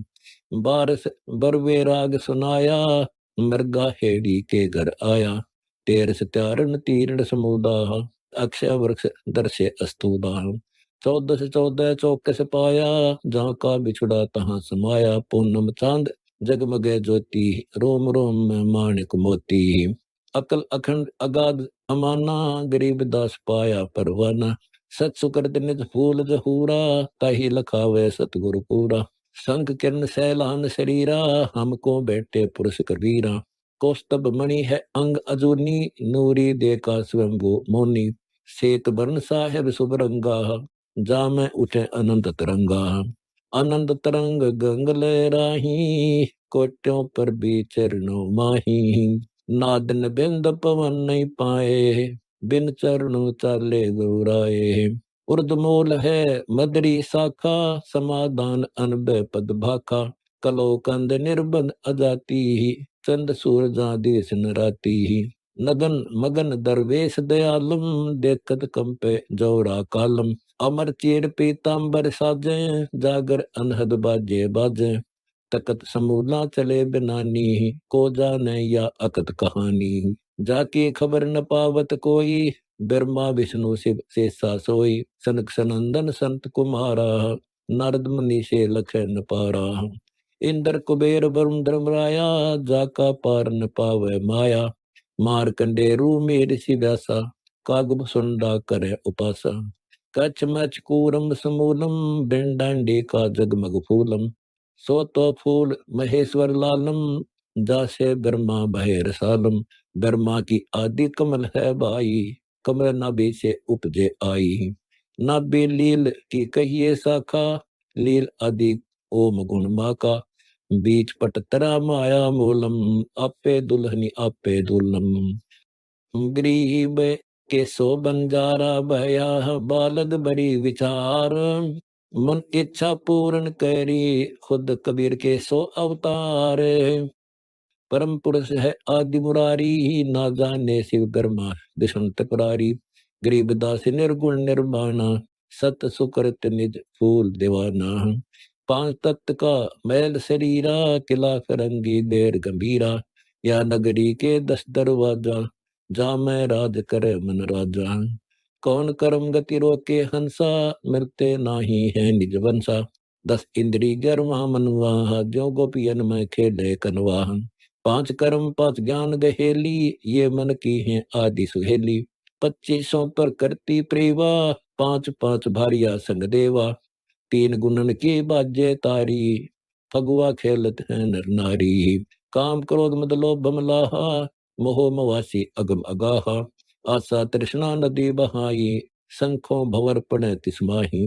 12 से बरवे राग सुनाया, मृगा हेड़ी के घर आया। 13 से त्यारण तीर्ण समुदा, अक्षय वृक्ष दर्शे अस्तुदा। 14 से 14 चौकस पाया, जहाँ का बिछुड़ा तहाँ समाया। पूनम चांद जगमगे ज्योति, रोम रोम में माणिक मोती। अकल अखंड अगाध अमाना, गरीब दास पाया परवाना। सत सुकृत निज फूल जहूरा, ताहि लखावे सतगुरु पूरा। संख किरण सैलान शरीरा, हमको बैठे पुरुष कबीरा। कौस्तभ मणि है अंग अजूनी, नूरी देखा स्वयंभू मोनी। श्वेत वर्ण साहेब सुबरंगा, जामे उठे अनंत तरंगा। आनंद तरंग गंग लहराही, कोट्यों पर भी चरणों माही। नादन बिंद पवन नहीं पाए, बिन चरणों चाले गौराए। उर्दमूल है मदरी शाखा, समाधान अनबे पद भाखा। कलो कंद निर्बंध अजाती, चंद सूरजा देश नराती। नगन मगन दरवेश दयालम, देखत कंपे जौरा कालम। अमर चीर पीताम्बर साजे, जागर अनहद बाजे बाजे। तकत समूला चले बिनानी, को जाने या अकत कहानी। जाकी खबर न पावत कोई, ब्रह्मा विष्णु शिव शेषा सोई। सनक सनंदन संत कुमारा, नारद मुनि से लखै न पारा। इंद्र कुबेर वरुण धर्मराया, जाका पार न पावे माया। मारकंडेरू मेर व्यासा, कागब सुंडा करे उपासा। कच्छ मच कूरम समूलम, बिंडांडी का जगमग फूलम। सो तो फूल महेश्वर लालम, जासे ब्रह्मा भय रसालम। ब्रह्मा की आदि कमल है भाई, कमल नाभि से उपजे आई। नाभि लील की कहिए शाखा, लील आदि ओम गुण माका। बीच पट तरा माया मूलम, आपे दुल्हनी आपे दुल्लम। गरीब के सो बंजारा भया, बालद बड़ी विचार। मन इच्छा पूर्ण करी, खुद कबीर के सो अवतार। परम पुरुष है आदि मुरारी, ना जाने शिव गर्मा विष्णु त्रिपुरारी। गरीबदास निर्गुण निर्माणा, सत सुकृत निज फूल दीवाना। 5 तत्व का मैल शरीरा, किला फिरंगी देर गंभीरा। या नगरी के 10 दरवाजा, जा मैं राज करे मन राजा। कौन कर्म गति रोके हंसा, मृत्य नाही है निज वंसा। 10 इंद्री गर्मा मनवा, ज्यो गोपियन में खेले कनवा। 5 कर्म 5 ज्ञान गहेली, ये मन की है आदि सुहेली। 25 पर करती प्रेवा, 5 भारिया संग देवा। 3 गुणन की बाजे तारी, फगुआ खेलत है नर नारी। काम क्रोध मद लोभ मलाहा, मोह मवासी अगम अगाहा। आशा तृष्णा नदी बहाई, संखों भवर पड़े तिसमाही।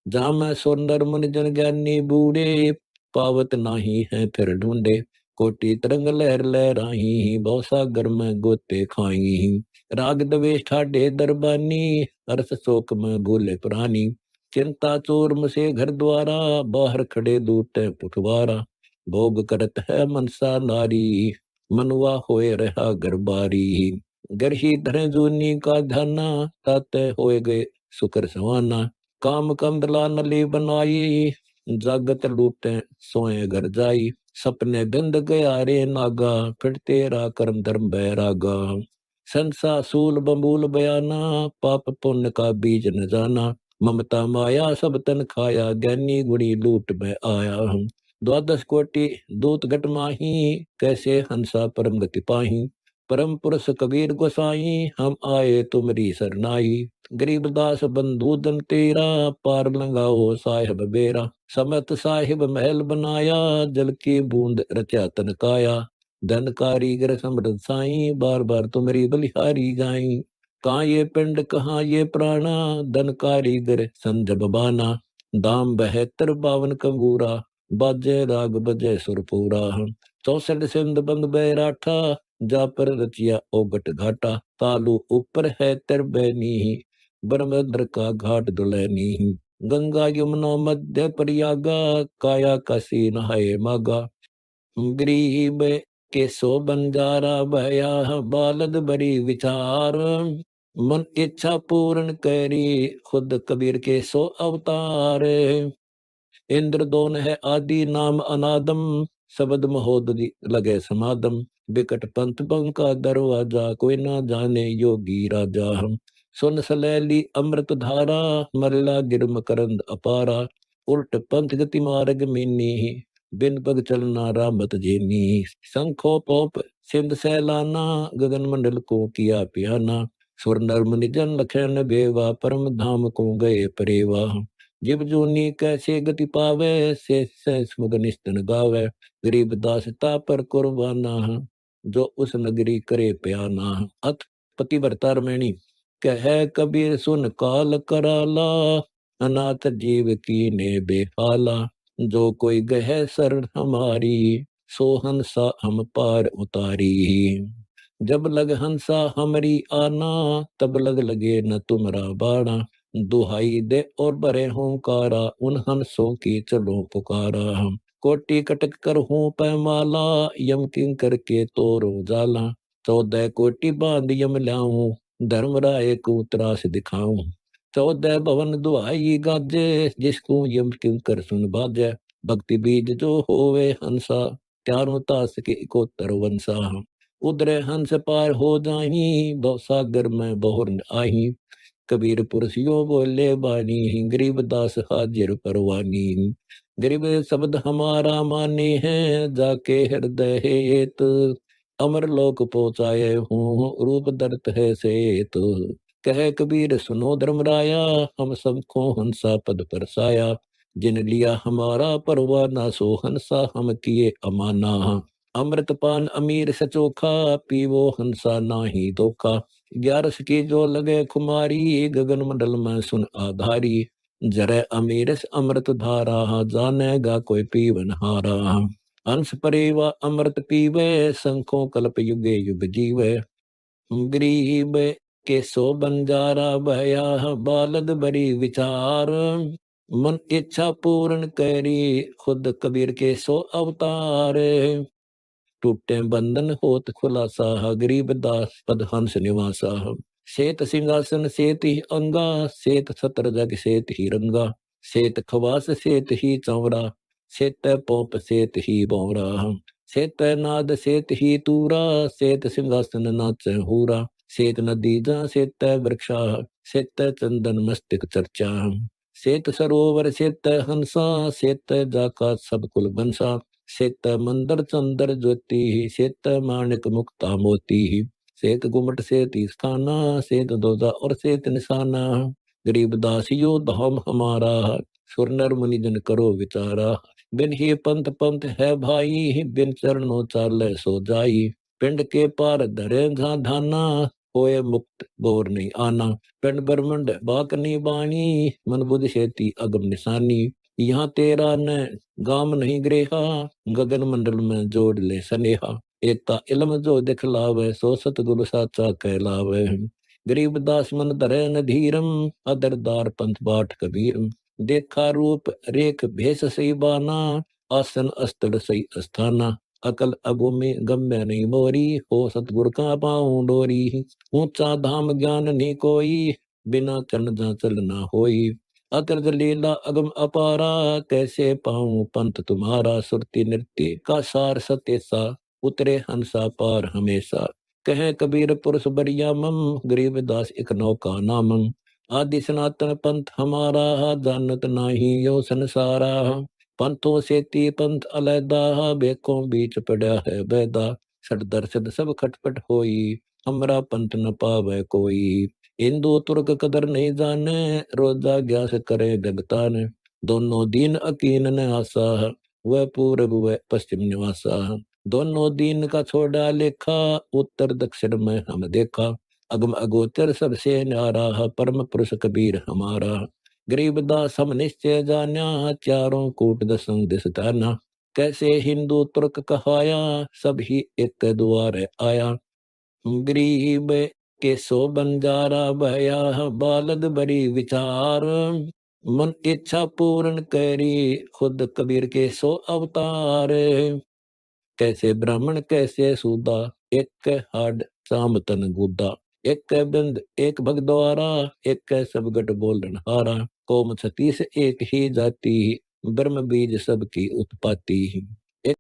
जहाँ मैं सुंदर मुनि जन ज्ञानी बूढ़े, पावत नाही है फिर ढूंढे। कोटि तरंग लहर लहराही, भव सागर में गोते खाई। राग द्वेष ठाडे दरबानी, हर्ष शोक में भूले प्राणी। चिंता चोर से घर द्वारा, बाहर खड़े दूटे पुठवारा। भोग करत है मनसा नारी, मनुआ होए रहा गरबारी। गर ही धरे जूनी का ध्याना, ताते होए गए सुकर सवाना। काम कंदला नली बनाई, जागत लूटे सोए घर जाई। सपने बिंद गया रे नागा, फिर तेरा कर्म धर्म बैरागा। संसा सूल बमूल बयाना, पाप पुण्य का बीज न जाना। ममता माया सब तन खाया, ज्ञानी गुणी लूट में आया हम। द्वादश कोटि दूत घट माही, कैसे हंसा परम गति पाही। परम पुरुष कबीर गोसाई, हम आए तुमरी सरनाई। गरीबदास बंधु दन तेरा, पार लंगाओ साहिब बेरा। समत साहिब महल बनाया, जल की बूंद रचा तन काया। धन कारीगर समृद्ध साई, बार बार तुमरी बलिहारी गाई। कहाँ ये पिंड कहाँ ये प्राणा, धन कारीगर संजब बाना। दाम 72 52 कंगूरा, बाजे राग बजे सुरपूरा। 64 सिंध बंद बैराठा, जा पर रचिया ओगट घाटा। तालू ऊपर है तिरबैनी, ब्रह्मद्र का घाट दुलैनी। गंगा यमुना मध्य प्रयागा, काया काशी नहाए मागा। गरीब के सो बंजारा भया, बालद बड़ी विचार। मन इच्छा पूर्ण करी, खुद कबीर के सो अवतार। इंद्रदोन है आदि नाम अनादम, शब्द महोदधि लगे समादम। बिकट पंथ बंका दरवाजा, कोई ना जाने योगी राजा। सुन सलैली अमृत धारा, मरला गिरम करंद अपारा। उल्ट पंथ गति मार्ग मीनी, बिन पग चलना रामत जेनी। शंखो पोप सिंध सैलाना, गगन मंडल को किया पियाना। सुर नर मुनि जन लखन बेवा, परम धाम को गए परेवा। जिब जूनी कैसे गति पावे, से मुग निस्तन गावे। गरीब दासता पर कुर्बाना, जो उस नगरी करे प्याना। अथ पतिव्रता रमणी, कह कबीर सुन काल कराला। अनाथ जीव की ने बेहाला, जो कोई गह शरण हमारी। सो हंसा हम पार उतारी। जब लग हंसा हमरी आना, तब लगे न तुमरा बाणा। दुहाई दे और बरे होकारा, उन हंसों की चलो पुकारा। कोटि कटक कर हूँ पैमाला, यम किंकर के तोरो जाला। 14 कोटि बांध यम लाऊं, धर्मराय को त्रास दिखाऊं। 14 भवन दुहाई गाजे, जिसको यम किंकर सुन बाजे। भक्ति बीज जो होवे हंसा, त्यारों तास के इकोत्तर वंसा। उधरे हंस पार हो जाही, भव सागर में बहुर आही। कबीर पुरसियो बोले बानी, गरीब दास हाजिर परवानी। गरीब शब्द हमारा माने हैं, जाके हृदय हेत। अमर लोक पहुँचाए हूँ, रूप दर्त है सेत। कह कबीर सुनो धर्मराया, हम सबको हंसा पद पर साया। जिन लिया हमारा परवाना, सो हंसा हम किए अमाना। अमृतपान अमीर सचोखा, पीवो हंसा नाही धोखा। 11 की जो लगे कुमारी, गगन मंडल में सुन आधारी। जरे अमीरस अमृत धारा, जानेगा कोई पीवन हारा। हंस परेवा अमृत पीवे, शंखों कल्प युगे युग जीवे। गरीब के सो बंजारा भया, बालद बड़ी विचार। मन इच्छा पूर्ण करी, खुद कबीर के सो अवतार। टूटे बंधन होत खुलासा, गरीब दास पद हंस निवासा। सेत सिंहासन सेत ही अंगा, सेत सतर जग सेत ही रंगा। सेत खवास सेत ही चौरा, सेत पोप सेत ही बौरा। सेत नाद सेत ही तूरा, सेत सिंहासन नाच हूरा। सेत नदी जा सेत वृक्षा, सेत चंदन मस्तिक चर्चा। सेत सरोवर सेत हंसा, सेत जाका सब कुल बंसा। सेत मंदर चंदर ज्योति, सेत माणिक मुक्ता मोती। सेत गुमट सेत स्थाना, सेत दोजा और सेत निशाना। गरीब दासियो धाम हमारा, सुर नर मुनि जन करो विचारा। बिन ही पंथ पंथ है भाई, बिन चरणों चाले सो जाई। पिंड के पार धरे जहाँ धाना, होए मुक्त बोर नहीं आना। पिंड ब्रह्मंड बाकनी बाणी, मन बुद्ध सेती अगम निशानी। यहाँ तेरा न गाम नहीं ग्रेहा, गगन मंडल में जोड़ ले सनेहा। एकता इलम जो दिखलावे, सो सतगुरु साचा कहलावे। गरीब दास मन धरे न धीरम, अदरदार पंथ बाट कबीरम। देखा रूप रेख भेष सही बाना, आसन अस्त्र सही अस्थाना। अकल अगो में गम्य नहीं मोरी, हो सतगुरु का पाऊं डोरी। ऊंचा धाम ज्ञान नहीं कोई, बिना चरण जा चल ना होई। अतर्ज लीला अगम अपारा, कैसे पाऊं पंथ तुम्हारा। सुरति नृत्य का सार सतेसा, उतरे हंसा पार हमेशा। कहे कबीर पुरुष बरिया मम, गरीबदास एक नौका नामम। आदि सनातन पंथ हमारा, जानत नाही यो संसारा। पंथों से ती पंथ अलैदा, बेकों बीच पड़ा है बैदा। सट दर्शद सब खटपट होई, हमरा पंथ न पावे कोई। हिंदू तुर्क कदर नहीं जाने, रोजा ग्यास करे जगतान। दोनों दीन अकीन न आसा, वह पूरब वह पश्चिम निवासा। दोनों दीन का छोड़ा लेखा, उत्तर दक्षिण में हम देखा। अगम अगोचर सबसे न्यारा, परम पुरुष कबीर हमारा। गरीबदास हम निश्चय जाना, चारों कूट दसों दिस ताना। कैसे हिंदू तुर्क कहाया, सब ही एक द्वार आया। गरीब के सो बंजारा भया, बालद बड़ी विचार। मन इच्छा पूर्ण करी, खुद कबीर के सो अवतार। कैसे ब्राह्मण कैसे सूदा, एक हाड साम तन गुदा। एक बिंद एक भग द्वारा, एक सब गट बोलन हारा। कोम छत्तीस एक ही जाति, ब्रह्म बीज सबकी उत्पत्ति।